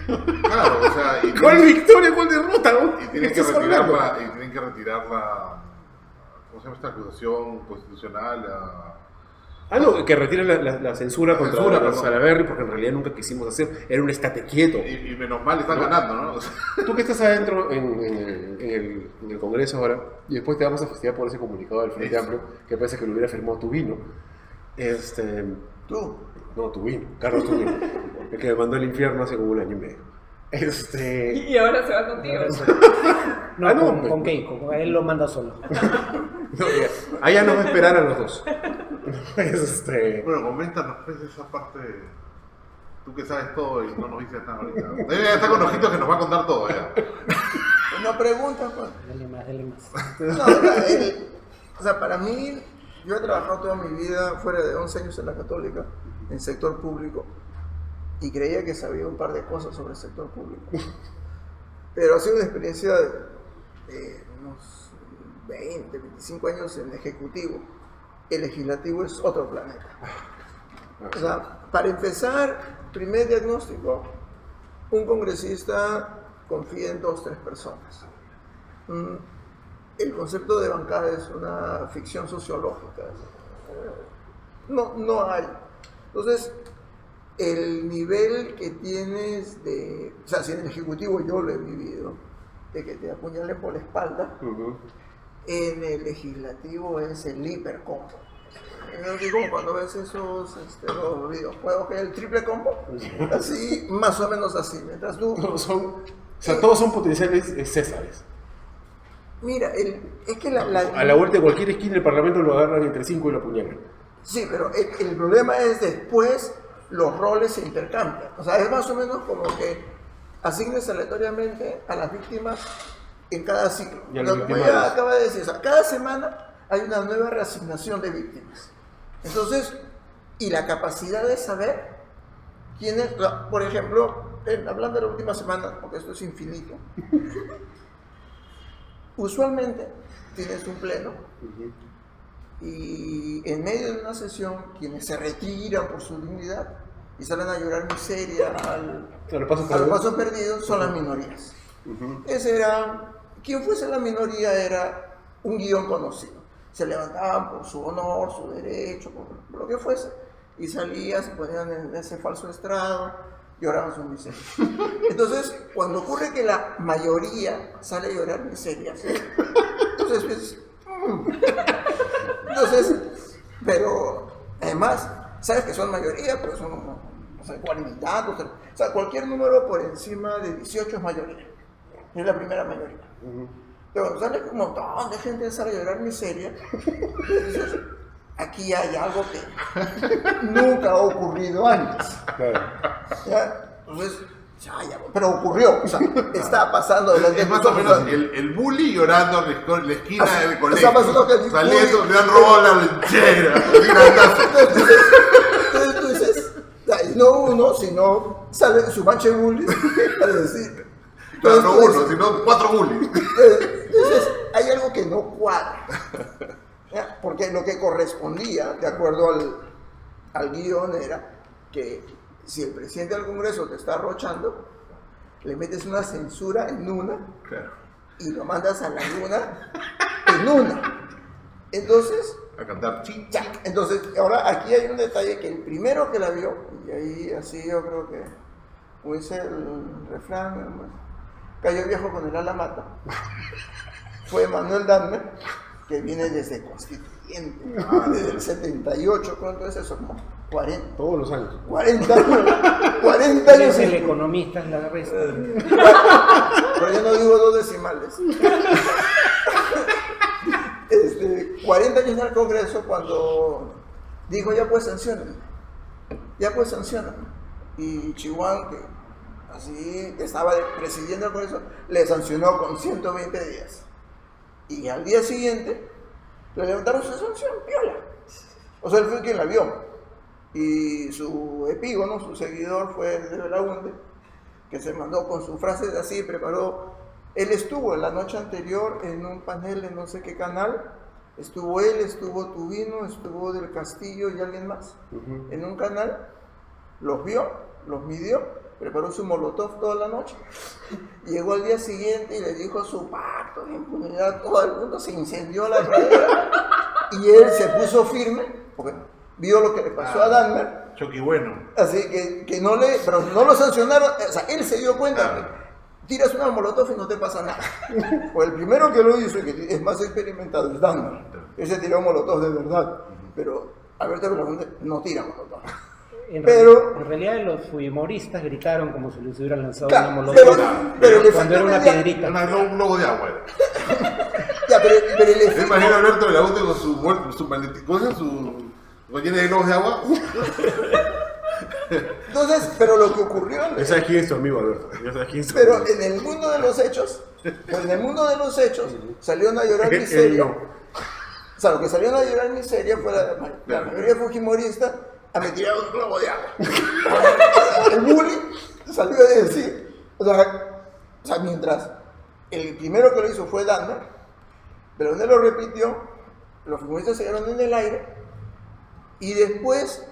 Claro, o sea, y ¿Cuál victoria, cuál derrota, no? y ¿Qué tienen que estás hablando? retirar la, ¿cómo se llama esta acusación constitucional? Ah, no, que retire la censura contra Censura, perdón. Salaverry, porque en realidad nunca quisimos hacer, era un estate quieto. Y menos mal están ganando, ¿no? O sea, Tú que estás adentro en el Congreso ahora, y después te vamos a fastidiar por ese comunicado del Frente Amplio, que parece que lo hubiera firmado Tubino. Tú. No, Tubino, Carlos Tubino, el que me mandó al infierno hace como un año y medio. Y ahora se va contigo. No, Ah, no, con, pues. con Keiko, él lo manda solo. No, ya, allá nos va a esperar a los dos. bueno, coméntanos pues esa parte. Tú que sabes todo y no nos dices nada ahorita. Debe estar con ojitos que nos va a contar todo ya. Una pregunta, pues. Dale más, dale más. No, o sea, para mí, yo he trabajado toda mi vida fuera de 11 años en la Católica, en sector público, y creía que sabía un par de cosas sobre el sector público. Pero ha sido una experiencia de unos 20, 25 años en ejecutivo. El legislativo es otro planeta. O sea, para empezar, primer diagnóstico, un congresista confía en 2 o 3 personas. El concepto de bancada es una ficción sociológica. No hay. Entonces, el nivel que tienes de... O sea, si en el Ejecutivo yo lo he vivido, de que te apuñalen por la espalda, en el Legislativo es el hipercombo. Es como cuando ves esos los videojuegos que es el triple combo, así, más o menos así. Mientras tú... Todos son potenciales Césares. Mira, es que A la vuelta de cualquier esquina del Parlamento lo agarran entre 5 y lo apuñalan. Sí, pero el problema es después los roles se intercambian. O sea, es más o menos como que asignes aleatoriamente a las víctimas en cada ciclo. Lo que ella acaba de decir, o sea, cada semana hay una nueva reasignación de víctimas. Entonces, y la capacidad de saber quiénes, por ejemplo, hablando de la última semana, porque esto es infinito, usualmente tienes un pleno y en medio de una sesión quienes se retiran por su dignidad y salen a llorar miseria a los pasos perdidos son las minorías. Ese era, quien fuese la minoría era un guión conocido. Se levantaban por su honor, su derecho, por lo que fuese, y salían, se ponían en ese falso estrado, lloraban su miseria. Entonces, cuando ocurre que la mayoría sale a llorar miseria, entonces, pero además, sabes que son mayoría, pero son como, o sea, 40 y tantos, o sea, cualquier número por encima de 18 es mayoría, es la primera mayoría. Pero cuando sale un montón de gente a sale a llorar miseria, entonces, aquí hay algo que nunca ha ocurrido antes. ¿Ya? Entonces, ya, pero ocurrió, o sea, está pasando delante es más o menos el bully llorando en la esquina del colegio. Está pasando que saliendo, le han robado la lonchera. Entonces tú dices, y no uno, sino sale de su manche bully a decir. Claro, no uno, sino 4 bullies. Entonces, hay algo que no cuadra. ¿Ya? Porque lo que correspondía, de acuerdo al guión, era que si el presidente del Congreso te está arrochando, le metes una censura en una y lo mandas a la luna en una. Entonces, a cantar chin. Entonces, ahora aquí hay un detalle que el primero que la vio, y ahí así yo creo que, como dice el refrán, cayó viejo con el ala mata, fue Manuel Dahmer, que viene desde Constituyente, desde el 78, ¿cuánto es eso? Como 40. Todos los años. 40 años. Es el economista, es la resta. Pero yo no digo 2 decimales. 40 años en el Congreso cuando dijo ya pues sancionan. Y Chihuahua, que así estaba presidiendo el Congreso, le sancionó con 120 días. Y al día siguiente le levantaron su sanción, piola. O sea, él fue quien la vio. Y su epígono, su seguidor fue de Belaunde, que se mandó con su frase de así, preparó. Él estuvo la noche anterior en un panel en no sé qué canal. Estuvo él, estuvo Tubino, estuvo Del Castillo y alguien más. En un canal, los vio, los midió, preparó su molotov toda la noche. Llegó al día siguiente y le dijo su pacto de impunidad. Todo el mundo se incendió la pradera y él se puso firme, porque vio lo que le pasó a Dahmer. Choqui bueno. Así que no pero no lo sancionaron, o sea, él se dio cuenta que tiras una molotov y no te pasa nada. Pues el primero que lo hizo y que es más experimentado es Dahmer. Él se tiró molotov de verdad, pero Alberto Belaunde no tira molotov. En Pero realidad los humoristas gritaron como si les hubieran lanzado claro, una molotov pero cuando era una piedrita. Un globo de agua. Ya, pero el efecto... Me imagino a Alberto Belaunde con su maletín, ¿cómo es su llena de globos de agua? Entonces, pero lo que ocurrió... Ya sabes quién es tu amigo, Alberto. Ya sabes quién es tu Pero amigo. en el mundo de los hechos, salieron a llorar Él miseria. no. O sea, lo que salieron a llorar miseria fue la mayoría fujimorista a me tirar un globo de agua. El bully salió a decir, o sea, mientras el primero que lo hizo fue Danda, pero donde lo repitió, los fujimoristas se quedaron en el aire y después,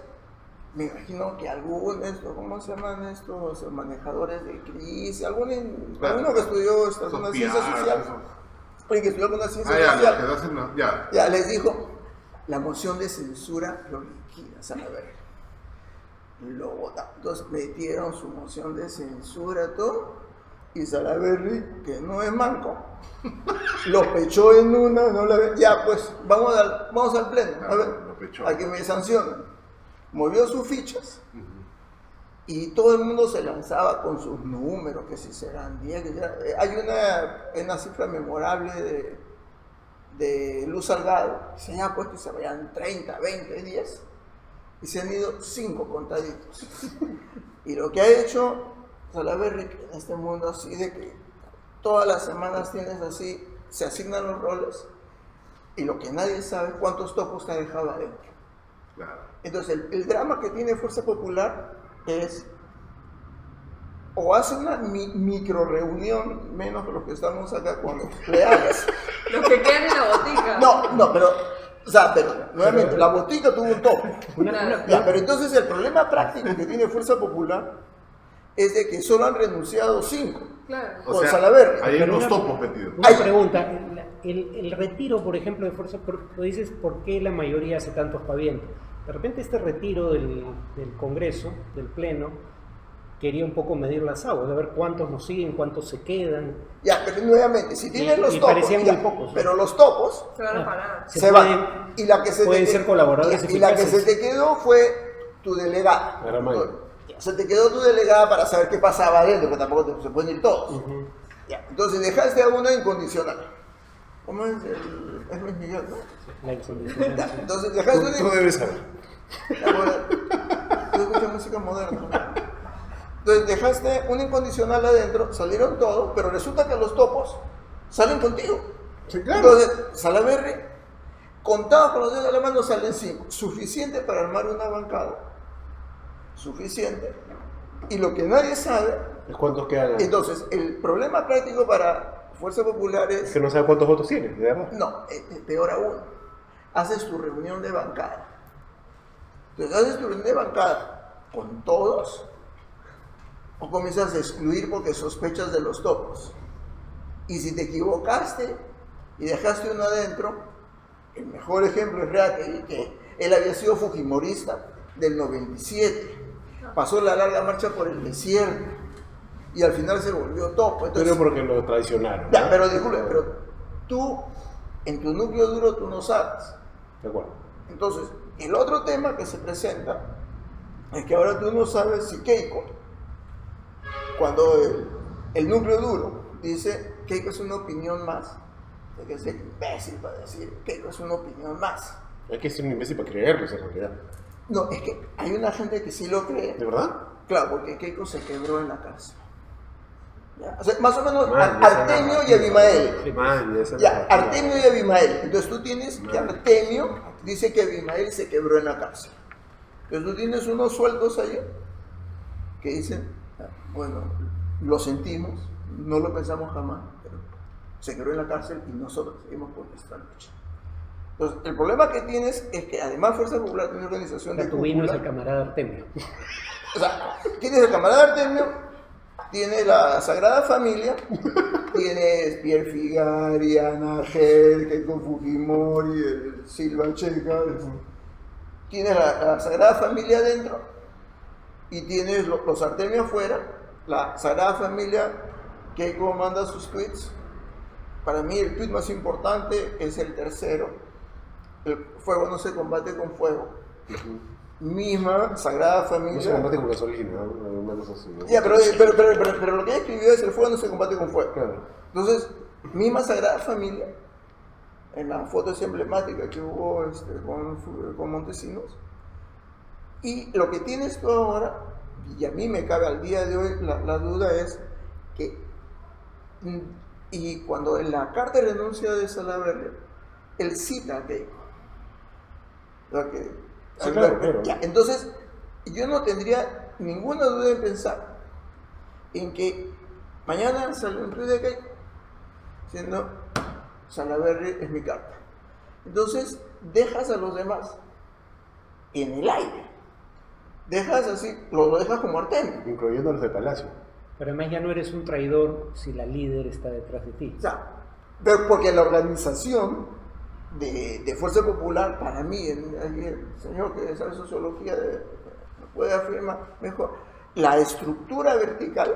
me imagino que algunos, ¿cómo se llaman estos manejadores de crisis? Alguno que estudió alguna ciencia social, alguien que estudió alguna ciencia social, ya les dijo, la moción de censura lo liquida, Salaverry. Lo votaron. Entonces metieron su moción de censura, todo, y Salaverry, que no es manco, lo pechó en una, no la ve. Ya, pues, vamos al pleno, a ver, a que me sancionen. Movió sus fichas y todo el mundo se lanzaba con sus números, que si serán 10, hay una cifra memorable de Luz Salgado, se ha puesto y se vayan 30, 20, 10, y se han ido 5 contaditos. Y lo que ha hecho Salaverry en este mundo así, de que todas las semanas tienes así, se asignan los roles, y lo que nadie sabe es cuántos topos te ha dejado adentro. Claro. Entonces, el drama que tiene Fuerza Popular es o hace una micro reunión, menos que los que estamos acá con los leales. Los que quedan en la botica. No, pero, o sea, pero nuevamente, la botica tuvo un tope. Claro. Ya, pero entonces el problema práctico que tiene Fuerza Popular es de que solo han renunciado 5. Claro. Con Salaverry. Hay Pero unos una- topos metidos. Una Ay. pregunta, el retiro, por ejemplo, de Fuerza, lo dices, ¿por qué la mayoría hace tanto aspaviento? De repente este retiro del Congreso, del Pleno, quería un poco medir las aguas, de ver cuántos nos siguen, cuántos se quedan. Ya, pero nuevamente, si tienen los y topos, parecían ya, muy pocos, ¿no? pero los topos Se van a parar. se van. Y la que se pueden te ser colaboradores y la que eficaces. se te quedó fue tu delegada. Era Maya. Se te quedó tu delegada para saber qué pasaba adentro, porque tampoco se pueden ir todos. Ujú. Ya, entonces dejaste a una incondicional. ¿Cómo es Luis Miguel, no? La incondicional, Ya, sí. entonces dejaste Tú una debes saber. Tú escuchas música moderna, ¿no? Entonces dejaste un incondicional adentro, salieron todos, pero resulta que los topos salen contigo. Sí, claro. Entonces, Salaverry, contados con los dedos de la mano, salen 5. Suficiente para armar una bancada. Suficiente. Y lo que nadie sabe, ¿Es cuántos quedan? entonces, el problema práctico para Fuerza Popular Es es, que no sabe cuántos votos tiene, de verdad. no, peor aún, haces tu reunión de bancada. Entonces, haces tu reunión de bancada con todos, o comienzas a excluir porque sospechas de los topos. Y si te equivocaste y dejaste uno adentro, el mejor ejemplo es Reategui, que él había sido fujimorista del 97, pasó la larga marcha por el desierto y al final se volvió topo. Entonces, Pero porque lo traicionaron. ya, ¿no? pero disculpe, pero tú, en tu núcleo duro, tú no sabes. De acuerdo. Entonces, el otro tema que se presenta es que ahora tú no sabes si Keiko, cuando el núcleo duro dice Keiko es una opinión más, hay que ser imbécil para decir Keiko es una opinión más. Hay que ser un imbécil para creerles en realidad. No, es que hay una gente que sí lo cree. ¿De verdad? Claro, porque Keiko se quebró en la cárcel. ¿Ya? O sea, más o menos Man, esa Artemio y narrativa. Abimael. Man, esa Ya, narrativa. Artemio y Abimael. Entonces tú tienes que Artemio dice que Abimael se quebró en la cárcel. Entonces tú tienes unos sueldos ahí que dicen, bueno, lo sentimos, no lo pensamos jamás, pero se quebró en la cárcel y nosotros seguimos por nuestra lucha. Entonces, el problema que tienes es que además Fuerza Popular tiene una organización de Tuvimos cúpula. al camarada Artemio. O sea, tienes el camarada Artemio, tienes la Sagrada Familia, tienes Pierre Figari, Ana Gel, Keiko Fujimori, el Silva Checa, tienes la Sagrada Familia adentro y tienes los Artemio afuera, la Sagrada Familia, Keiko manda sus tweets. Para mí el tweet más importante es el tercero, el fuego no se combate con fuego. Misma Sagrada Familia. No se combate con gasolina, ¿no? Una cosa así, ¿no? Ya, pero lo que ella escribió es el fuego no se combate con fuego. Claro. Entonces, misma Sagrada Familia, en la foto esa emblemática que hubo con Montesinos, y lo que tienes tú ahora y a mí me cabe al día de hoy la duda es que, y cuando en la carta de renuncia de Salaverry, él cita a Keiko. Sí, claro. Ya, entonces, yo no tendría ninguna duda en pensar en que mañana sale un tweet de Keiko diciendo Salaverry es mi carta. Entonces, dejas a los demás en el aire. Dejas así, lo dejas como Artemio. Incluyendo los de Palacio. Pero además ya no eres un traidor si la líder está detrás de ti. O sea, pero porque la organización de Fuerza Popular, para mí, el señor que sabe sociología puede afirmar mejor, la estructura vertical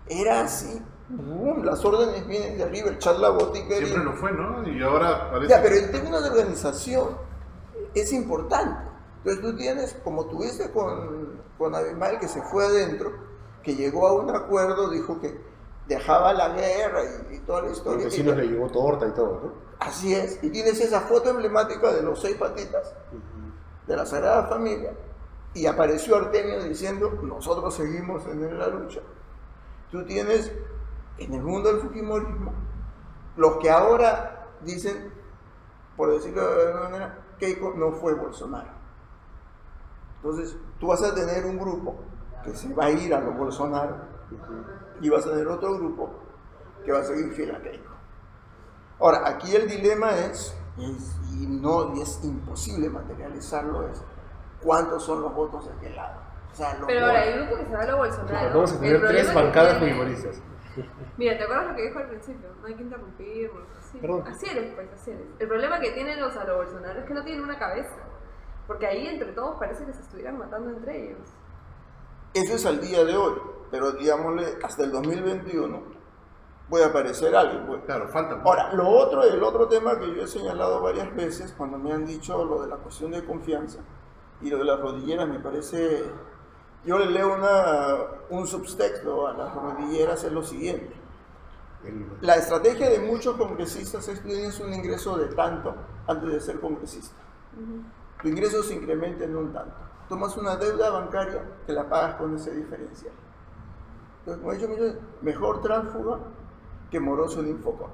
era así. Boom, las órdenes vienen de arriba, el Charla Botica. Siempre lo fue, ¿no? Y ahora parece... Ya, pero en términos de organización es importante. Entonces tú tienes, como tuviste con Abimael, que se fue adentro, que llegó a un acuerdo, dijo que dejaba la guerra y toda la historia. Los vecinos le llevó torta y todo, ¿no? Así es, y tienes esa foto emblemática de los 6 patitas de la Sagrada Familia, y apareció Artemio diciendo, nosotros seguimos en la lucha. Tú tienes, en el mundo del fujimorismo, los que ahora dicen, por decirlo de alguna manera, Keiko no fue Bolsonaro. Entonces, tú vas a tener un grupo que se va a ir a los Bolsonaro, y vas a tener otro grupo que va a seguir fiel a Keiko. Ahora, aquí el dilema es imposible materializarlo, es cuántos son los votos de aquel lado. O sea, pero ahora hay un grupo que se va a lo Bolsonaro. Vamos a tener 3 bancadas fujimoristas. Mira, ¿te acuerdas lo que dijo al principio? No hay que interrumpirlo. Perdón. Así eres, pues, así eres. El problema que tienen los a lo Bolsonaro es que no tienen una cabeza. Porque ahí entre todos parece que se estuvieran matando entre ellos. Eso es al día de hoy, pero digámosle, hasta el 2021 puede aparecer alguien. Pues. Claro, falta. Ahora, el otro tema que yo he señalado varias veces cuando me han dicho lo de la cuestión de confianza y lo de las rodilleras, me parece, yo le leo un subtexto a las rodilleras, es lo siguiente. La estrategia de muchos congresistas es que tienes un ingreso de tanto antes de ser congresista. Tu ingreso se incrementa en un tanto. Tomas una deuda bancaria que la pagas con ese diferencial. Entonces, como he dicho, mejor tránsfuga que moroso en Infocom.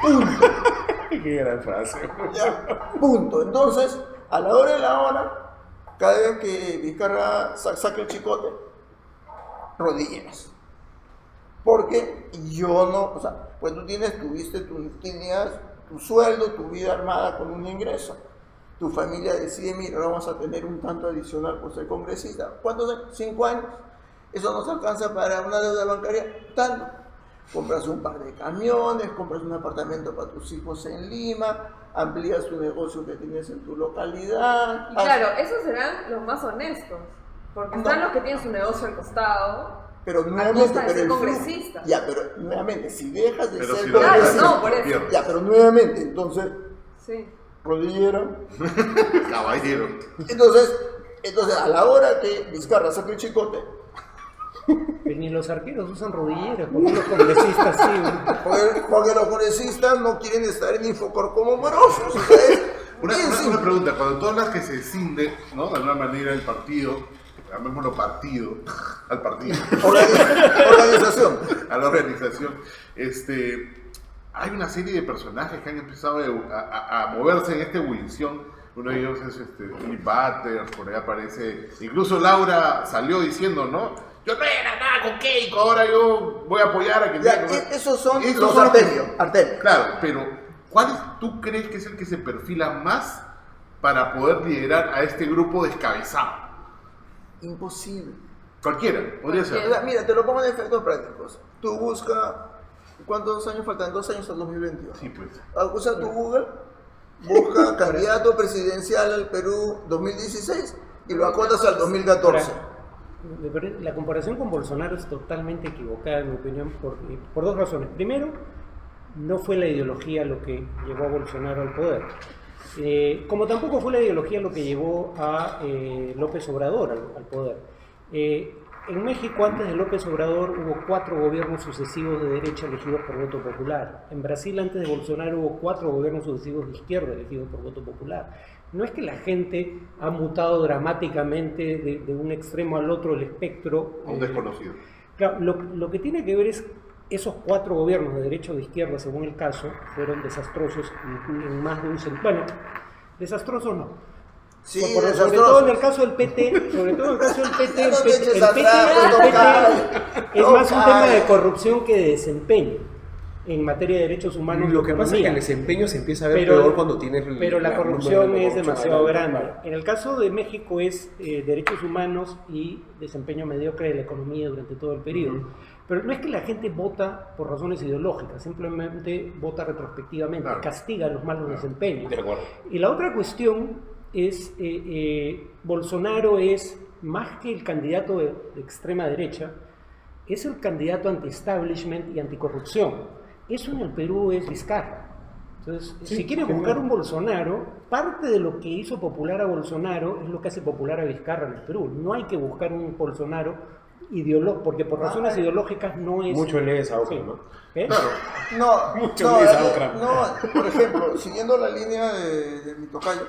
Punto. Qué gran frase. Ya, punto. Entonces, a la hora de la hora, cada vez que Vizcarra saque el chicote, rodilleras. Porque yo no, o sea, pues tú tenías tu sueldo, tu vida armada con un ingreso. Tu familia decide, mira, vamos a tener un tanto adicional por ser congresista. ¿Cuántos años? 5 años. Eso nos alcanza para una deuda bancaria, tanto. Compras un par de camiones, compras un apartamento para tus hijos en Lima, amplías tu negocio que tienes en tu localidad. Y claro, esos serán los más honestos. Porque están los que tienen su negocio al costado. Pero nuevamente, pero nuevamente, si dejas de ser congresista, no, por eso. Ya, pero nuevamente, entonces, sí. Rodillera. Caballero. Entonces, a la hora que Vizcarra saque el chicote, pero ni los arqueros usan rodilleras, porque los congresistas sí. Porque los congresistas no quieren estar en Infocor como morosos. Una pregunta, cuando todas las que se escinden, ¿no? De alguna manera el partido, llamémoslo partido, al partido. Organización. A la organización. Hay una serie de personajes que han empezado a moverse en esta ebullición. Uno de ellos es Philip Butters, por ahí aparece. Incluso Laura salió diciendo, ¿no? Yo no era nada con Keiko, ahora yo voy a apoyar a quien esos son los Artemio. Claro, pero ¿cuál tú crees que es el que se perfila más para poder liderar a este grupo descabezado? Imposible. Cualquiera, podría ser. Mira, te lo pongo en efectos prácticos. Tú busca, ¿cuántos años faltan? 2 años al 2021. Sí, pues. Usa tu Google, busca candidato presidencial al Perú 2016 y lo acotas al 2014. La comparación con Bolsonaro es totalmente equivocada, en mi opinión, por 2 razones. Primero, no fue la ideología lo que llevó a Bolsonaro al poder. Como tampoco fue la ideología lo que llevó a López Obrador al poder. En México, antes de López Obrador, hubo 4 gobiernos sucesivos de derecha elegidos por voto popular. En Brasil, antes de Bolsonaro, hubo 4 gobiernos sucesivos de izquierda elegidos por voto popular. No es que la gente ha mutado dramáticamente de un extremo al otro del espectro. A un desconocido. Claro, lo que tiene que ver es esos 4 gobiernos de derecha o de izquierda, según el caso, fueron desastrosos en más de un sentido. Bueno, desastrosos no. Sí, Sobre todo en el caso del PT, el PT es más un tema de corrupción que de desempeño en materia de derechos humanos. Lo que pasa es que el desempeño se empieza a ver peor cuando tienes pero la corrupción es demasiado grande. En el caso de México es derechos humanos y desempeño mediocre de la economía durante todo el periodo. Pero no es que la gente vota por razones ideológicas, simplemente vota retrospectivamente, claro, castiga los malos desempeños. De acuerdo. Y la otra cuestión es, Bolsonaro es, más que el candidato de extrema derecha, es el candidato anti-establishment y anticorrupción. Eso en el Perú es Vizcarra. Entonces, si quieres buscar un Bolsonaro, parte de lo que hizo popular a Bolsonaro es lo que hace popular a Vizcarra en el Perú. No hay que buscar un Bolsonaro porque por razones ideológicas no es... Mucho lees a Ocran, ¿no? ¿Eh? Claro. No, por ejemplo, siguiendo la línea de mi tocayo,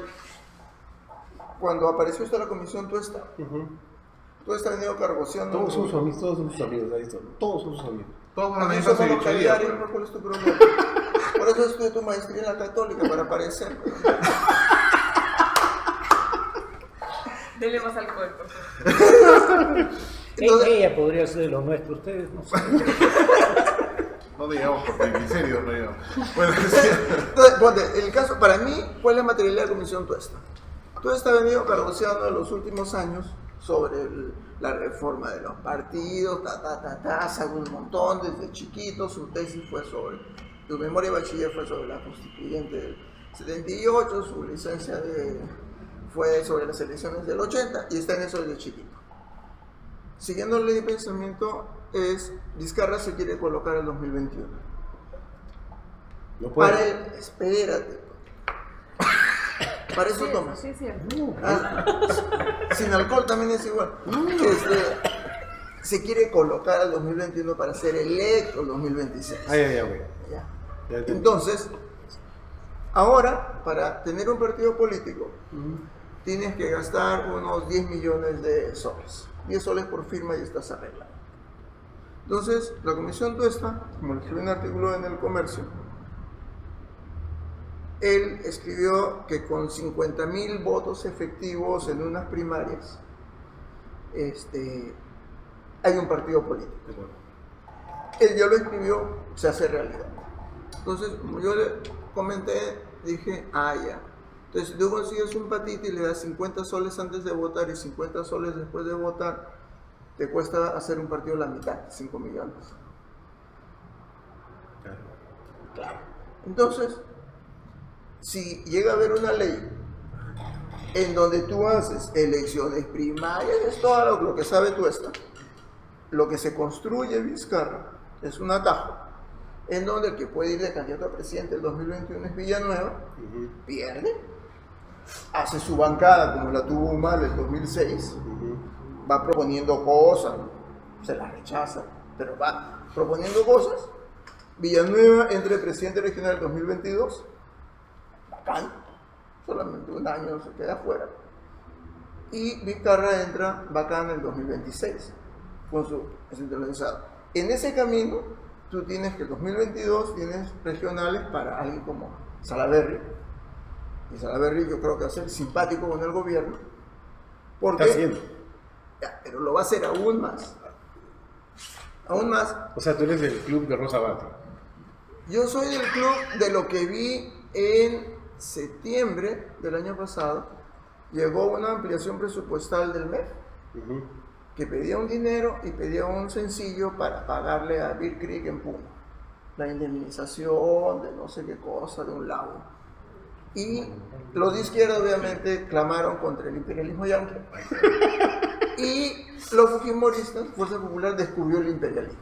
cuando apareció esta la comisión Tuesta, Tuesta ha venido cargoseando. Todos son sus amigos, ahí están. Todos son sus amigos. Todos van a A mí necesitar somos los cevichería. Cagliari, ¿no? ¿Cuál es tu problema? Por eso estudié tu maestría en la Católica, para aparecer. Dele más alcohol, por favor. Entonces- Ella podría ser de los nuestros, ustedes no sé. No digamos porque en serio no digamos. Bueno, sí. Entonces, ponte, el caso, para mí, ¿cuál es la materialidad de la comisión Tuesta? Tuesta ha venido cargoseando en los últimos años sobre la reforma de los partidos, sabe un montón desde chiquito. Su tesis fue sobre, su memoria de bachiller fue sobre la constituyente del 78, su licencia fue sobre las elecciones del 80 y está en eso desde chiquito. Siguiendo la ley de pensamiento, Vizcarra se quiere colocar en 2021. No puede. Espérate. Para eso Sí, tomas. sí, es cierto. Sin alcohol también es igual. Se quiere colocar al 2021 para ser electo el 2026. Ya, güey. Ya. Ya entendí. Entonces, ahora, para tener un partido político, tienes que gastar unos 10 millones de soles. 10 soles por firma y estás arreglado. Entonces, la Comisión Tuesta, como le escribió un artículo en El Comercio, él escribió que con 50.000 votos efectivos en unas primarias, hay un partido político. Él ya lo escribió, se hace realidad. Entonces, como yo le comenté, dije, ya. Entonces, si tú consigues un patito y le das 50 soles antes de votar y 50 soles después de votar, te cuesta hacer un partido la mitad, 5 millones. Claro. Entonces, si llega a haber una ley en donde tú haces elecciones primarias, es todo lo que sabe Tuesta, lo que se construye Vizcarra es un atajo en donde el que puede ir de candidato a presidente el 2021 es Villanueva, pierde, hace su bancada como la tuvo Humala en el 2006, va proponiendo cosas, se las rechaza, pero va proponiendo cosas. Villanueva entra de presidente regional en 2022, bacán, solamente un año se queda fuera, y Vizcarra entra bacán en el 2026 con su descentralizado. En ese camino tú tienes que el 2022 tienes regionales para alguien como Salaverry, y Salaverry yo creo que va a ser simpático con el gobierno, porque Está haciendo. ya, pero lo va a hacer aún más. Aún más. O sea, tú eres del club de Rosa Bati. Yo soy del club de lo que vi en septiembre del año pasado. Llegó una ampliación presupuestal del MEF que pedía un dinero y pedía un sencillo para pagarle a Bear Creek en Puno la indemnización de no sé qué cosa de un lago. Y los de izquierda obviamente clamaron contra el imperialismo yanqui. Y los fujimoristas, Fuerza Popular, descubrió el imperialismo.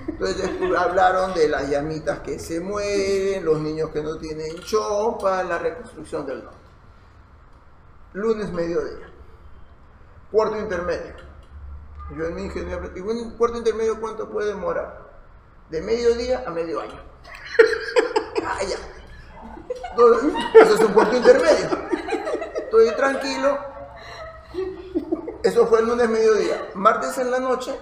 Entonces hablaron de las llamitas que se mueren, los niños que no tienen chopa, la reconstrucción del norte. Lunes mediodía. Cuarto intermedio. Yo en mi ingeniería, y un puerto intermedio, ¿cuánto puede demorar? De mediodía a medio año. Ah, ya. Eso es un puerto intermedio. Estoy tranquilo. Eso fue el lunes mediodía. Martes en la noche,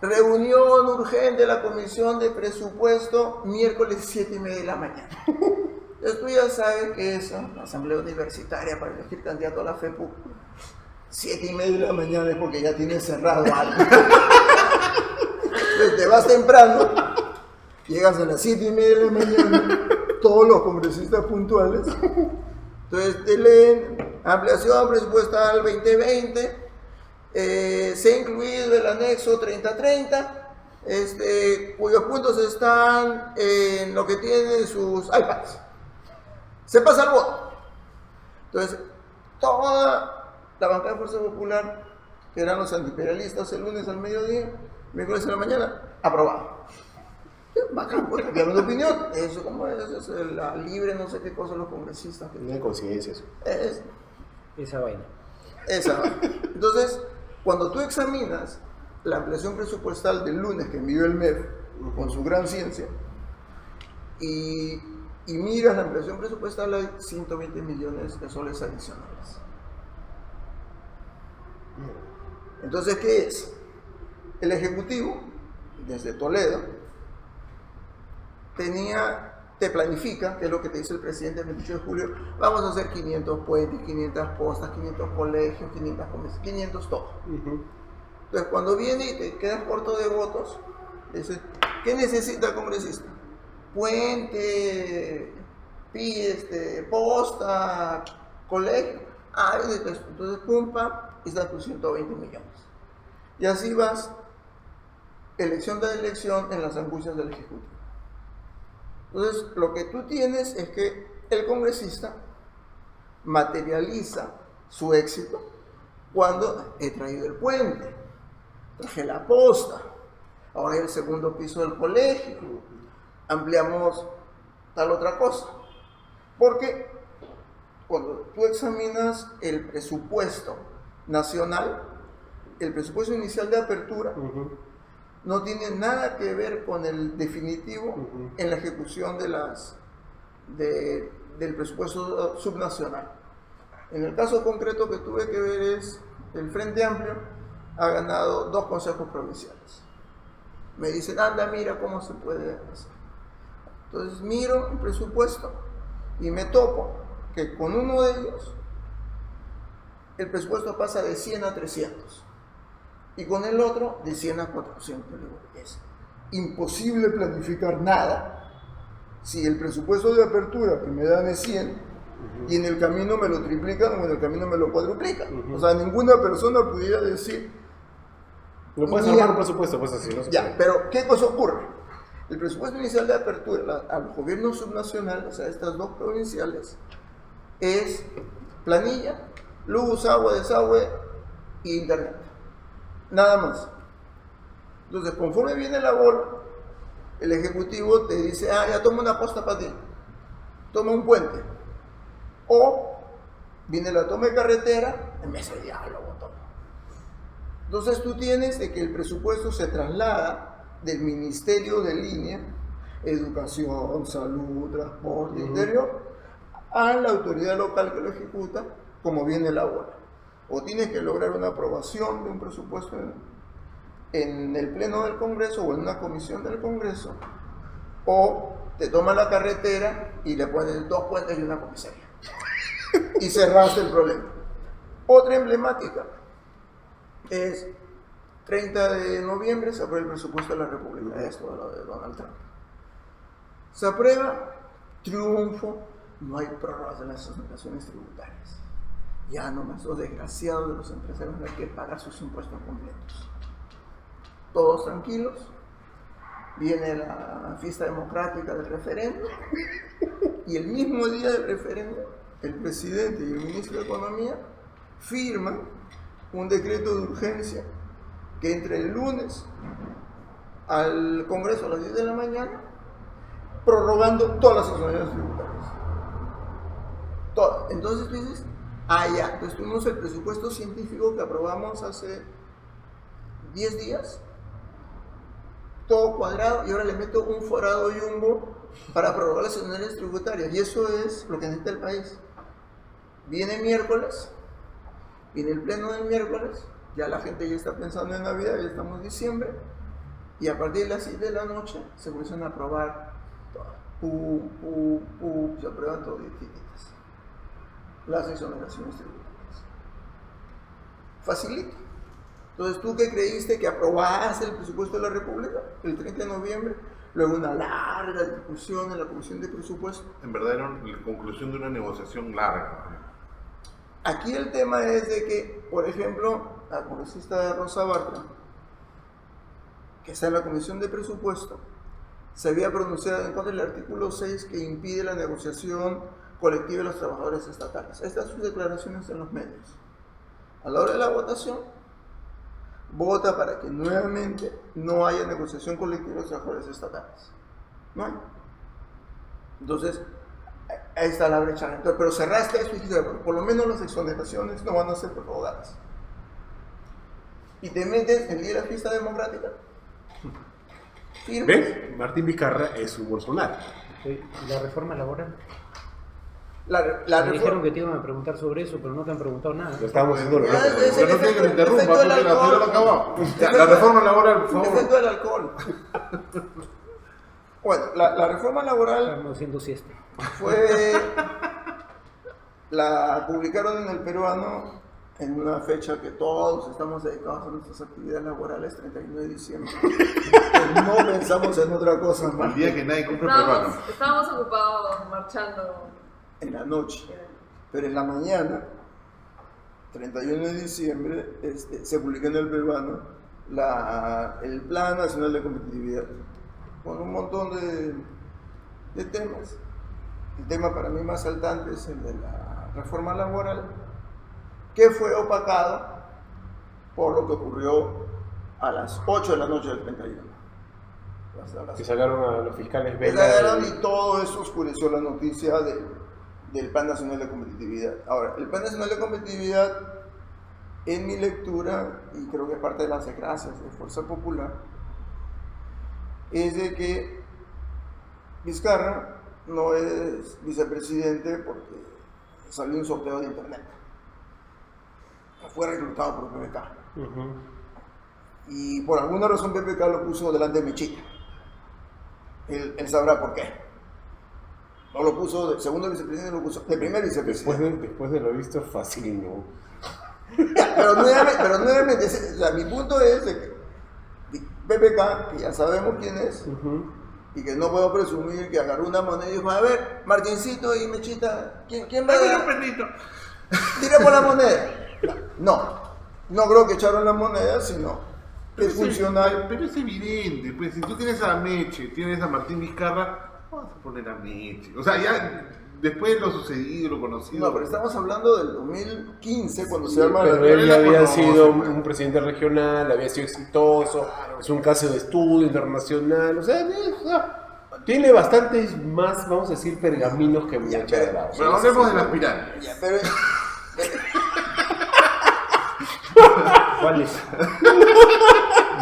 reunión urgente de la Comisión de Presupuesto, miércoles 7:30 de la mañana. Entonces tú ya sabes que esa asamblea universitaria para elegir candidato a la FEPU, 7:30 de la mañana es porque ya tienes cerrado algo. Entonces te vas temprano, llegas a las 7:30 de la mañana, todos los congresistas puntuales, entonces te leen ampliación presupuestal 2020, se ha incluido el anexo 3030, cuyos puntos están en lo que tienen sus iPads. Se pasa el voto. Entonces, toda la bancada de Fuerza Popular, que eran los antiimperialistas, el lunes al mediodía, miércoles en la mañana, aprobado. Bacán, pues, cambiaron de opinión. Eso, como es la libre, no sé qué cosa, los congresistas. No hay conciencia eso. Esa vaina. Esa. Entonces, cuando tú examinas la ampliación presupuestal del lunes que envió el MEF con su gran ciencia y miras la ampliación presupuestal, hay 120 millones de soles adicionales. Entonces, ¿qué es? El Ejecutivo, desde Toledo, te planifica, que es lo que te dice el presidente el 28 de julio, vamos a hacer 500 puentes, 500 postas, 500 colegios, 500 comercios, 500 todo. Entonces, cuando viene y te quedas corto de votos, dices, ¿qué necesita el congresista? Puente, posta, colegio. Entonces, pumpa, y estás tus 120 millones. Y así vas, elección de elección, en las angustias del Ejecutivo. Entonces, lo que tú tienes es que el congresista materializa su éxito cuando he traído el puente, traje la posta, ahora hay el segundo piso del colegio, ampliamos tal otra cosa. Porque cuando tú examinas el presupuesto nacional, el presupuesto inicial de apertura, no tiene nada que ver con el definitivo en la ejecución del presupuesto subnacional. En el caso concreto que tuve que ver es, el Frente Amplio ha ganado 2 consejos provinciales. Me dicen, anda, mira cómo se puede hacer. Entonces miro el presupuesto y me topo que con uno de ellos el presupuesto pasa de 100 a 300. Y con el otro de 100 a 400. Es imposible planificar nada si el presupuesto de apertura que me dan es 100 y en el camino me lo triplican o en el camino me lo cuadruplican. O sea, ninguna persona pudiera decir... No puedes armar un presupuesto, pues así, no se Ya, puede. pero ¿qué cosa ocurre? El presupuesto inicial de apertura al gobierno subnacional, o sea, estas 2 provinciales, es planilla, luz, agua, desagüe e internet. Nada más. Entonces, conforme viene la bola, el Ejecutivo te dice, ya toma una posta para ti, toma un puente. O viene la toma de carretera, en vez de diálogo, todo. Entonces tú tienes de que el presupuesto se traslada del Ministerio de Línea, Educación, Salud, Transporte, Interior, a la autoridad local que lo ejecuta, como viene la bola. O tienes que lograr una aprobación de un presupuesto en el Pleno del Congreso o en una comisión del Congreso, o te toma la carretera y le pones 2 puentes y una comisaría. Y cerraste el problema. Otra emblemática es 30 de noviembre se aprueba el presupuesto de la República, esto de lo de Donald Trump. Se aprueba, triunfo, no hay prórrogas de las exoneraciones tributarias. Ya nomás los desgraciados de los empresarios no hay que pagar sus impuestos completos. Todos tranquilos, viene la fiesta democrática del referéndum y el mismo día del referéndum el presidente y el ministro de Economía firman un decreto de urgencia que entre el lunes al Congreso a las 10 de la mañana, prorrogando todas las exoneraciones tributarias. Todas. Entonces tú dices, ya, entonces tuvimos el presupuesto científico que aprobamos hace 10 días, todo cuadrado, y ahora le meto un forado jumbo para prorrogar las exenciones tributarias. Y eso es lo que necesita el país. Viene miércoles, viene el pleno del miércoles, ya la gente ya está pensando en Navidad, ya estamos en diciembre, y a partir de las 6 de la noche se comienzan a aprobar todas. Se aprueban todas las exoneraciones tributarias. Facilito. Entonces, ¿tú qué creíste? Que aprobaste el presupuesto de la República el 30 de noviembre, luego una larga discusión en la Comisión de Presupuesto. En verdad era la conclusión de una negociación larga. Aquí el tema es de que, por ejemplo, la congresista Rosa Bartra, que está en la Comisión de Presupuesto, se había pronunciado en contra del artículo 6 que impide la negociación colectiva de los trabajadores estatales. Estas son sus declaraciones en los medios. A la hora de la votación, vota para que nuevamente no haya negociación colectiva de los trabajadores estatales. No hay. Entonces, ahí está la brecha. Entonces, pero cerraste eso y dijiste, por lo menos las exoneraciones no van a ser prorrogadas. Y te metes el día de la fiesta democrática. ¿Ves? Martín Vizcarra es un Bolsonaro. La reforma laboral. Me dijeron que te iban a preguntar sobre eso, pero no te han preguntado nada. Lo estábamos haciendo. Ya, es el Pero no quiero que me efecto interrumpa, porque la del señora lo alcohol. acabó. La reforma laboral, por El favor. efecto del alcohol. Bueno, la reforma laboral Estamos haciendo siesta. la publicaron en el Peruano en una fecha que todos estamos dedicados a nuestras actividades laborales, 31 de diciembre. Que no pensamos en otra cosa El más. día que nadie compre peruano. Estábamos ocupados marchando. En la noche, pero en la mañana, 31 de diciembre, se publicó en el Peruano el Plan Nacional de Competitividad, con un montón de temas. El tema para mí más saltante es el de la reforma laboral, que fue opacado por lo que ocurrió a las 8 de la noche del 31. Que sacaron a los fiscales Sacaron y todo eso oscureció la noticia del Plan Nacional de Competitividad. Ahora, el Plan Nacional de Competitividad, en mi lectura, y creo que es parte de las desgracias de Fuerza Popular, es de que Vizcarra no es vicepresidente porque salió un sorteo de internet. Fue reclutado por PPK. Y por alguna razón PPK lo puso delante de Mechita. Él sabrá por qué. No lo puso de segundo vicepresidente, lo puso de primer vicepresidente. Después de lo visto, fácil, ¿no? Pero nuevamente, o sea, mi punto es de que PPK, que ya sabemos quién es, y que no puedo presumir que agarró una moneda y dijo, a ver, Martincito y Mechita, ¿quién va a dar? Tiremos la moneda. No creo que echaron la moneda, sino que es funcional. Pero es evidente, pues si tú tienes a Meche, tienes a Martín Vizcarra, vamos a poner a Meche. O sea, ya después de lo sucedido, lo conocido. No, pero estamos hablando del 2015, cuando se arma Pero la... él ya había conoce, sido pues. un presidente regional, había sido exitoso, es un caso de estudio internacional, o sea, tiene bastantes más, vamos a decir, pergaminos que Ya, Meche de Lado. Pero hablemos de las pirámides. Ya, pero... ¿Cuál es?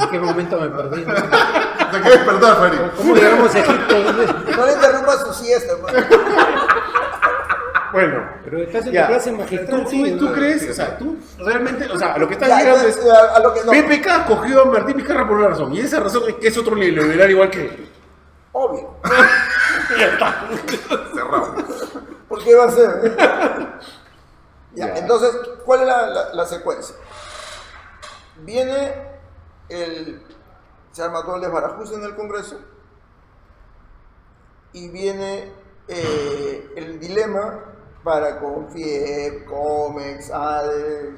¿En qué momento me perdí? Te acabas de despertar, Farid. ¿Cómo llegamos a Egipto? No le interrumpas su siesta, hermano. Bueno, Pero estás en ya. tu clase magistral. ¿Tú crees? O sea, tú realmente, o sea, lo que estás Ya, llegando es... a lo que no. PPK cogió a Martín Vizcarra por una razón, y esa razón es que es otro liberal igual que él. Obvio. Cerrado. ¿Por qué va a ser? Ya, Ya. entonces, ¿cuál es la secuencia? Viene se arma todo el desbarajuste en el Congreso y viene el dilema para con FIEP, COMEX, ADE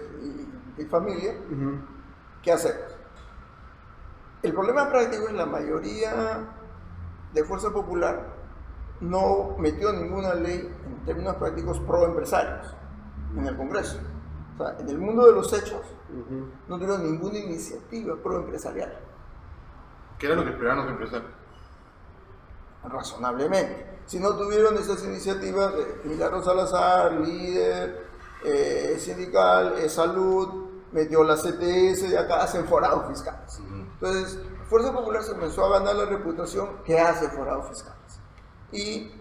y familia. ¿Qué hacemos? El problema práctico es la mayoría de Fuerza Popular no metió ninguna ley en términos prácticos pro empresarios en el Congreso. O sea, en el mundo de los hechos no tuvieron ninguna iniciativa pro empresarial, ¿Qué era lo que esperaban los empresarios? razonablemente. Si no tuvieron esas iniciativas de Milagro Salazar, líder sindical, salud, metió la CTS de acá, hacen forados fiscales. Entonces, Fuerza Popular se comenzó a ganar la reputación que hace forados fiscales. Y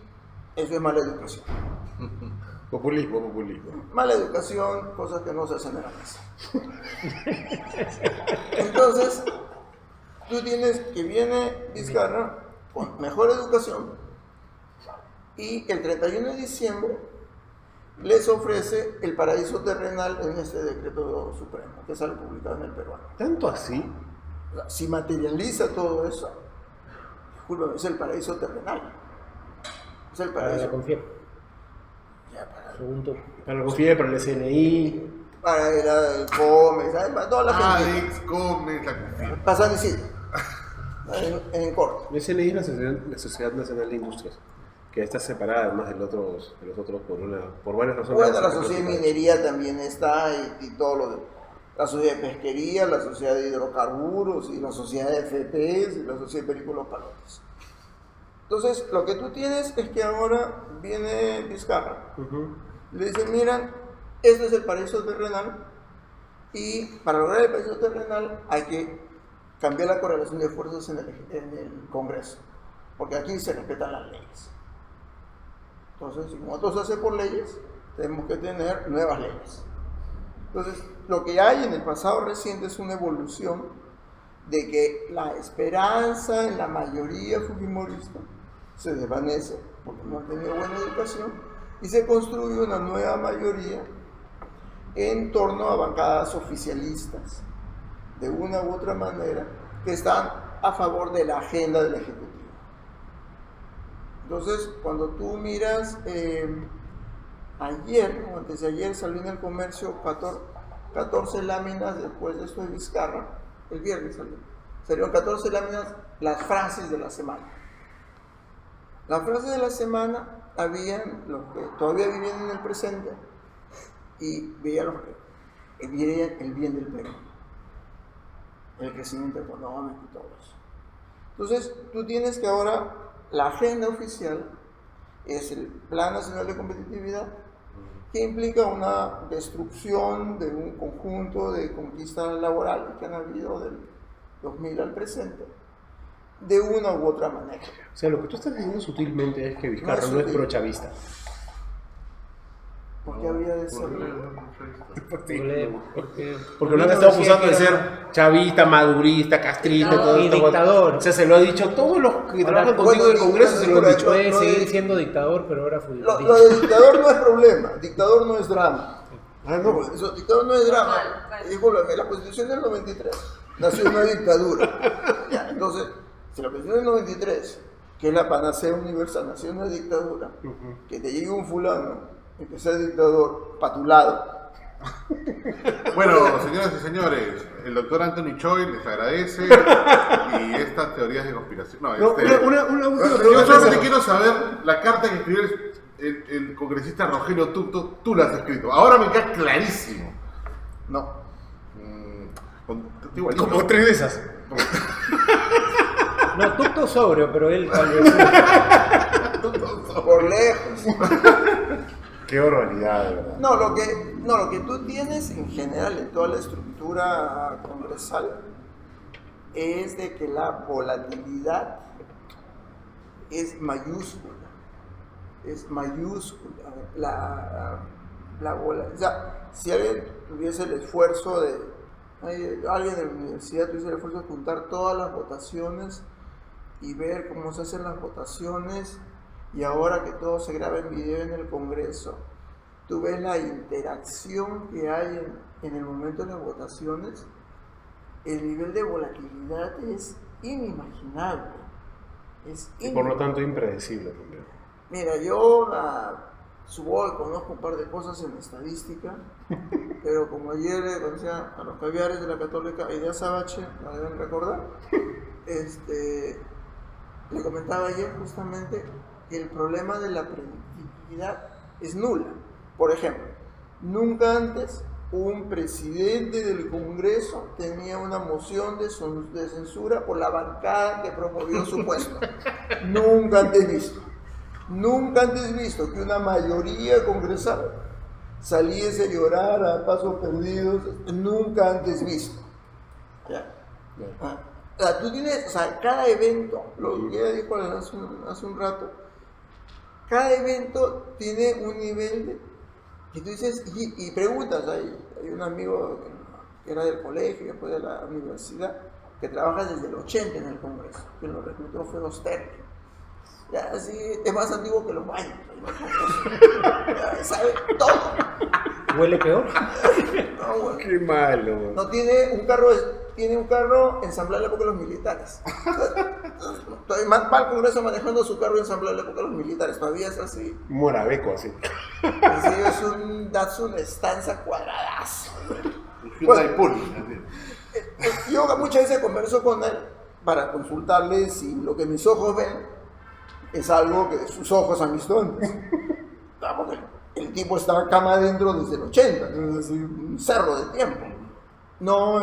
eso es mala educación. Populismo. Mala educación, cosas que no se hacen en la mesa. Entonces, tú tienes que viene Vizcarra con mejor educación y el 31 de diciembre les ofrece el paraíso terrenal en este decreto supremo que sale publicado en el peruano. ¿Tanto así? O sea, si materializa todo eso, discúlpame, es el paraíso terrenal. Es el Para la paraíso. Confiep, Ya, para según tú. Para la COFIE, para el SNI. el COMEX, ¿sabes? Para toda la gente. ADEX, COMEX, la COFIE. Para San Isidro, en corto. El SNI es la Sociedad Nacional de Industrias, que está separada además de los otros por varias razones. Bueno, la sociedad de minería también está y todo lo de la sociedad de pesquería, la sociedad de hidrocarburos y la sociedad de FPs y la sociedad de películas palotes. Entonces, lo que tú tienes es que ahora viene Vizcarra. Le dicen, miren, este es el paraíso terrenal y para lograr el paraíso terrenal hay que cambiar la correlación de fuerzas en el Congreso, porque aquí se respetan las leyes. Entonces, si como todo se hace por leyes, tenemos que tener nuevas leyes. Entonces, lo que hay en el pasado reciente es una evolución de que la esperanza en la mayoría fujimorista se desvanece porque no han tenido buena educación y se construye una nueva mayoría en torno a bancadas oficialistas, de una u otra manera, que están a favor de la agenda del Ejecutivo. Entonces, cuando tú miras, ayer o antes de ayer salió en el comercio 14 láminas después de esto de Vizcarra, el viernes salieron 14 láminas, las frases de la semana. Las frases de la semana habían los que todavía vivían en el presente y veían los que veían el bien del Perú, el crecimiento económico y todo eso. Entonces, tú tienes que ahora la agenda oficial es el Plan Nacional de Competitividad, que implica una destrucción de un conjunto de conquistas laborales que han habido del 2000 al presente, de una u otra manera. O sea, lo que tú estás diciendo sutilmente es que Vizcarra no es sutil. prochavista. ¿Por qué habría de ser? Porque lo han estado acusando de ser chavista, madurista, castrista, todo Y esto. dictador. O sea, se lo ha dicho todos los que trabajan bueno, contigo del Congreso, se lo han dicho. Puede Lo de- seguir siendo dictador, pero ahora fue Lo de dictador no es problema, dictador no es drama. Ah, no. Eso, dictador no es drama. Normal. Discúlpame, la Constitución del 93 nació una dictadura. Ya, entonces, si la Constitución del 93, que es la panacea universal, nació una dictadura, que te llegue un fulano y que sea dictador patulado. Bueno, señoras y señores, el doctor Anthony Choi les agradece y estas teorías de conspiración. No, No, una última yo pregunta. solamente quiero saber la carta que escribió el congresista Rogelio Tucto, tú la has escrito. Ahora me queda clarísimo. No. Igualito. Como 3 de esas. No, Tucto sobrio, pero él tal vez. Por lejos. Qué barbaridad, de verdad. No, lo que tú tienes en general en toda la estructura congresal es de que la volatilidad es mayúscula. Es mayúscula. O sea, si alguien tuviese el esfuerzo alguien de la universidad tuviese el esfuerzo de juntar todas las votaciones y ver cómo se hacen las votaciones, y ahora que todo se graba en video en el Congreso, tú ves la interacción que hay en el momento de las votaciones, el nivel de volatilidad es inimaginable. Y por lo tanto, impredecible también. Mira, yo supongo que conozco un par de cosas en estadística, pero como ayer conocía a los caviares de la Católica, Idea Sabache, la deben recordar, le comentaba ayer justamente que el problema de la predictibilidad es nula. Por ejemplo, nunca antes un presidente del Congreso tenía una moción de censura por la bancada que promovió su puesto. Nunca antes visto. Nunca antes visto que una mayoría congresal saliese a llorar a pasos perdidos, nunca antes visto. ¿Ya? Ah, o sea, tú tienes, o sea, cada evento, lo que ella dijo hace un rato, cada evento tiene un nivel que tú dices, y preguntas, hay un amigo que era del colegio, después de la universidad, que trabaja desde el 80 en el Congreso, quien lo reclutó fue Osterle. Ya, así, es más antiguo que los baños. Ya, sabe todo. ¿Huele peor? No, bueno. Qué malo. No tiene un carro ensamblado en la época de los militares. Va al Congreso manejando su carro ensamblado en la época de los militares. Todavía es así. Morabeco, así. Así es un Datsun Stanza cuadradazo. Hyundai Pony. Yo muchas veces converso con él para consultarle si lo que mis ojos ven es algo que sus ojos han visto antes. Porque el tipo está cama adentro desde el 80, es un cerro de tiempo. No,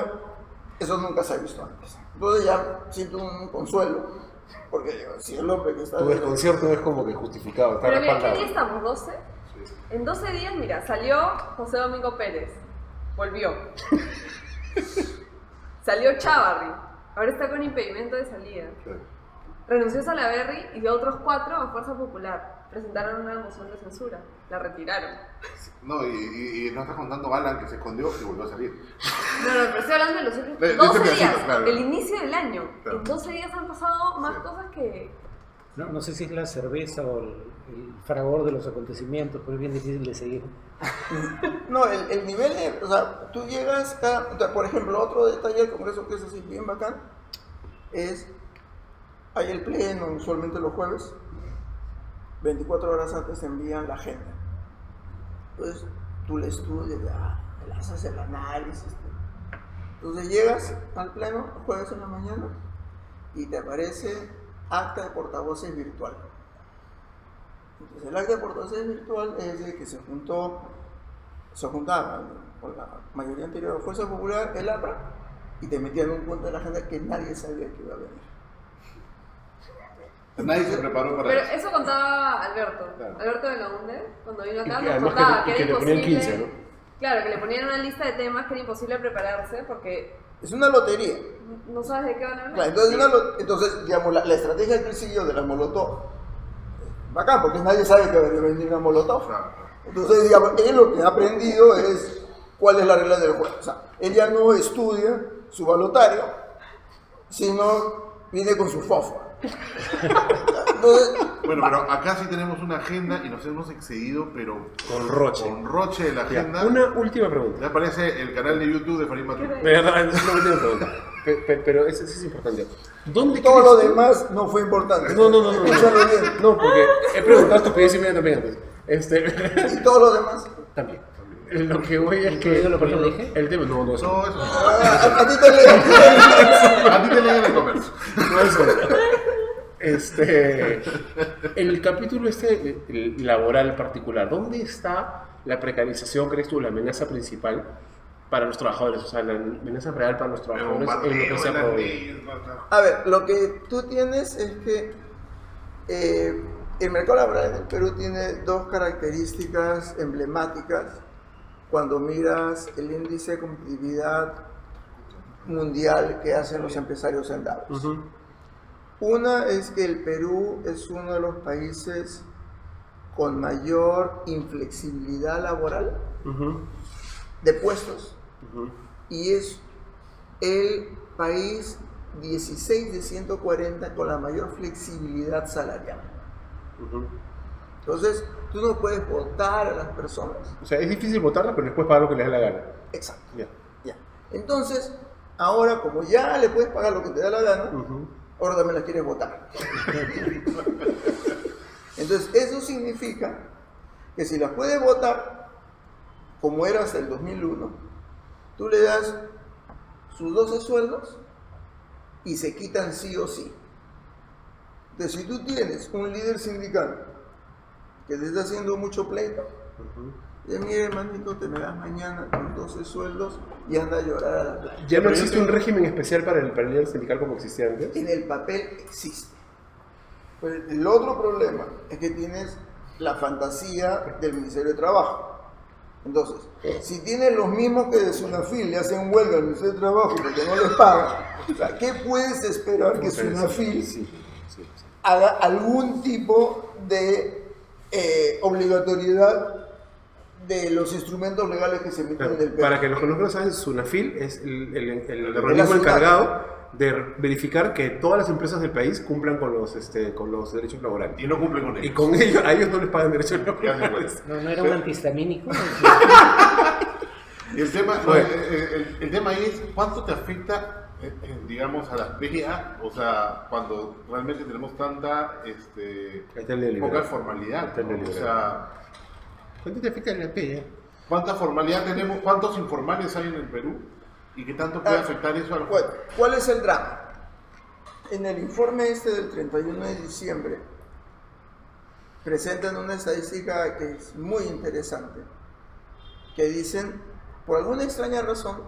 eso nunca se ha visto antes. Entonces ya siento un consuelo, porque digo, si el hombre que está... Tu desconcierto es como que justificado, está Pero mira, ¿qué respaldado. día estamos? ¿12? En 12 días, mira, salió José Domingo Pérez, volvió. Salió Chávarri, ahora está con impedimento de salida. Renunció Salaverry y de otros 4 a Fuerza Popular. Presentaron una moción de censura, la retiraron. No, y no está contando Alan que se escondió y volvió a salir. No, pero estoy hablando de los últimos De 12 ese pedacito, días, claro. el inicio del año. Claro. En 12 días han pasado más cosas que... No sé si es la cerveza o el fragor de los acontecimientos, pero es bien difícil de seguir. No, el nivel de... O sea, tú llegas a... O sea, por ejemplo, otro detalle del Congreso que es así bien bacán es... Hay el pleno, usualmente los jueves, 24 horas antes te envían la agenda. Entonces, tú le estudias, le haces el análisis. Entonces llegas al pleno, jueves en la mañana, y te aparece acta de portavoces virtual. Entonces, el acta de portavoces virtual es de que se juntaba con la mayoría anterior de Fuerza Popular, el APRA, y te metían un punto de la agenda que nadie sabía que iba a venir. Nadie se preparó para Pero eso. eso contaba Alberto, Claro. Alberto de la UNDE, cuando vino acá, Y que nos además contaba que que, le era ponían imposible... 15, ¿no? Claro, que le ponían una lista de temas que era imposible prepararse porque Es una lotería. no sabes de qué van a hablar. Claro, entonces, digamos, la estrategia que él siguió de la Molotov, bacán, porque nadie sabe que va a venir una Molotov. Claro. Entonces, digamos, él lo que ha aprendido es cuál es la regla del juego. O sea, él ya no estudia su balotario, sino viene con su fofa. Entonces, Bueno, pero acá sí tenemos una agenda y nos hemos excedido, pero Con Roche. con Roche de la Ya, agenda. una última pregunta. Ya aparece el canal de YouTube de Farid Matú. De verdad, es una última pregunta. Pero eso sí es importante. ¿Dónde todo crees lo tú- demás no fue importante. No. Escúchalo bien. No, porque he preguntado estupidez y media también antes. Y todo lo demás. También. Lo que voy es que. ¿Digo lo que dije? El tema, no, eso. No, eso. A ti te leo. A ti te leen el comercio. No, eso. El capítulo el laboral particular, ¿dónde está la precarización, crees tú, la amenaza principal para los trabajadores? O sea, la amenaza real para los El trabajadores en lo bombardeo que de se ha las prohibido. leyes, A ver, lo que tú tienes es que el mercado laboral en el Perú tiene dos características emblemáticas cuando miras el índice de competitividad mundial que hacen los empresarios en Davos. Una es que el Perú es uno de los países con mayor inflexibilidad laboral de puestos y es el país 16 de 140 con la mayor flexibilidad salarial. Entonces, tú no puedes votar a las personas. O sea, es difícil votarla, pero les puedes pagar lo que les dé la gana. Exacto. Ya. Ya. Entonces, ahora como ya le puedes pagar lo que te da la gana, ahora también la quieres votar. Entonces, eso significa que si la puedes votar, como era hasta el 2001, tú le das sus 12 sueldos y se quitan sí o sí. Entonces, si tú tienes un líder sindical que te está haciendo mucho pleito, y mire, hermanito, te me das mañana con 12 sueldos y anda a llorar a la playa. ¿Ya no existe un régimen especial para el líder sindical como existía antes? En el papel existe. Pero el otro problema es que tienes la fantasía del Ministerio de Trabajo. Entonces, si tienen los mismos que de Sunafil le hacen huelga al Ministerio de Trabajo porque no les pagan, o sea, ¿qué puedes esperar que Sunafil haga algún tipo de obligatoriedad de los instrumentos legales que se emiten en el Perú? Para que los que no saben, Sunafil es el organismo encargado de verificar que todas las empresas del país cumplan con los derechos laborales. Y no cumplen con Y ellos. con ellos, a ellos no les pagan derechos laborales. No era un antihistamínico. Y el tema ahí es cuánto te afecta, digamos, a la PA, o sea, cuando realmente tenemos tanta Ahí está el neoliberal. poca formalidad, Ahí está el ¿no? O neoliberal. sea, ¿Cuánto te afecta la PEA? ¿cuánta formalidad tenemos? ¿Cuántos informales hay en el Perú? ¿Y qué tanto puede afectar eso a los... Bueno, ¿cuál es el drama? En el informe del 31 de diciembre presentan una estadística que es muy interesante, que dicen, por alguna extraña razón,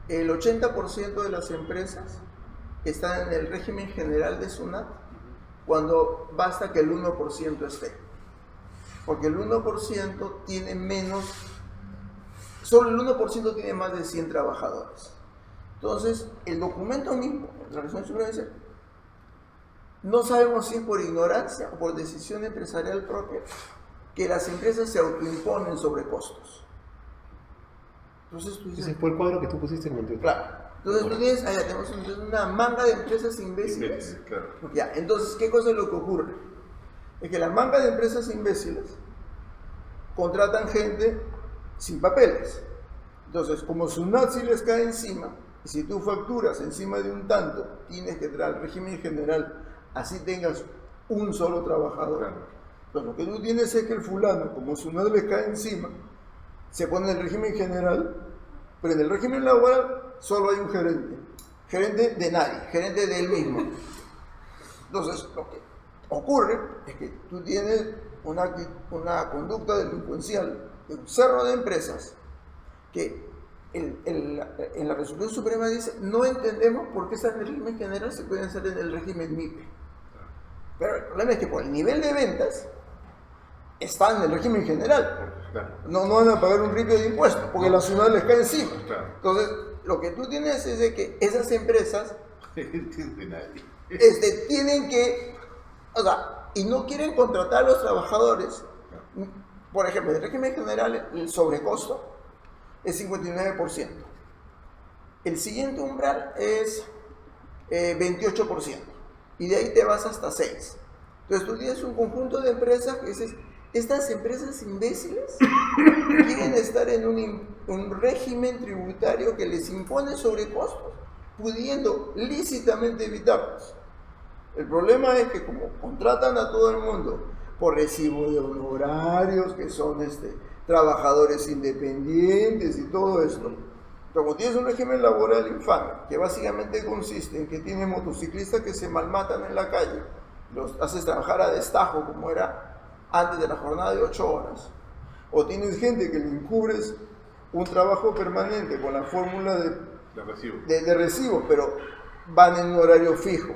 el 80% de las empresas están en el régimen general de SUNAT, cuando basta que el 1% esté. Porque el 1% tiene menos, solo el 1% tiene más de 100 trabajadores. Entonces, el documento mismo, la resolución suprema dice, no sabemos si es por ignorancia o por decisión empresarial propia, que las empresas se autoimponen sobre costos. Entonces tú dices, Ese fue el cuadro que tú pusiste en el Twitter. claro. Entonces tú tienes, allá tenemos una manga de empresas imbéciles. Claro. Ya, entonces, ¿qué cosa es lo que ocurre? Es que la manga de empresas imbéciles contratan gente sin papeles. Entonces, como SUNAT sí les cae encima, y si tú facturas encima de un tanto, tienes que entrar al régimen general, así tengas un solo trabajador. Claro. Entonces, lo que tú tienes es que el fulano, como SUNAT les cae encima, se pone en el régimen general, pero en el régimen laboral solo hay un gerente. Gerente de nadie, gerente de él mismo. Entonces, lo que ocurre es que tú tienes una conducta delincuencial de un cerro de empresas que en la resolución suprema dice, no entendemos por qué están en el régimen general se pueden hacer en el régimen MIPE. Pero el problema es que por el nivel de ventas están en el régimen general. Claro. No van a pagar un ripio de impuestos porque la ciudad les cae encima. Claro. Entonces, lo que tú tienes es de que esas empresas De nadie. tienen que, o sea, y no quieren contratar a los trabajadores. Por ejemplo, en el régimen general el sobrecosto es 59%. El siguiente umbral es 28%. Y de ahí te vas hasta 6%. Entonces tú tienes un conjunto de empresas que dices, estas empresas imbéciles quieren estar en un régimen tributario que les impone sobrecostos, pudiendo lícitamente evitarlos. El problema es que como contratan a todo el mundo por recibo de honorarios, que son trabajadores independientes y todo esto, como tienes un régimen laboral infame, que básicamente consiste en que tienes motociclistas que se malmatan en la calle, los haces trabajar a destajo como era antes de la jornada de 8 horas, o tienes gente que le encubres un trabajo permanente con la fórmula de recibo, pero van en un horario fijo,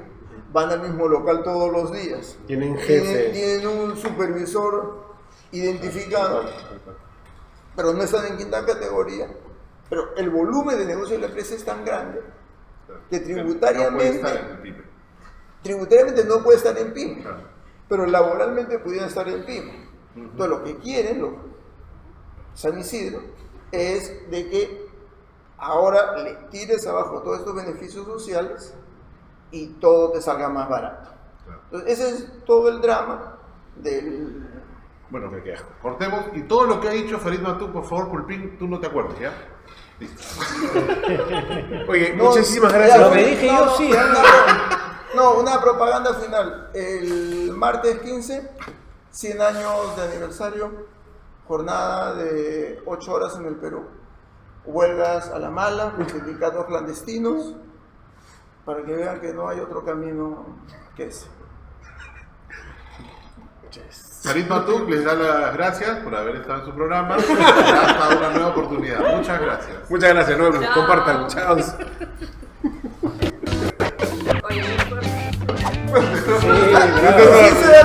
van al mismo local todos los días, Tienen jefe. tienen un supervisor identificado, pero no están en quinta categoría, pero el volumen de negocio de la empresa es tan grande que tributariamente no puede estar en PYME, pero laboralmente pudiera estar en PYME. Entonces lo que quieren San Isidro es de que ahora le tires abajo todos estos beneficios sociales y todo te salga más barato. Entonces ese es todo el drama del... Bueno, cortemos. Y todo lo que ha dicho Farid Matuk, por favor, Pulpín, tú no te acuerdas, ¿ya? Listo. Oye, No, muchísimas ya, gracias. Lo que dije yo, sí. Una propaganda final. El martes 15, 100 años de aniversario, jornada de 8 horas en el Perú. Huelgas a la mala, sindicatos clandestinos, para que vean que no hay otro camino que ese. Farid Matuk les da las gracias por haber estado en su programa. Hasta una nueva oportunidad. Muchas gracias. Muchas gracias, nos vemos. Chao. Compartan. Chao. Oye, Sí, bravo. Así se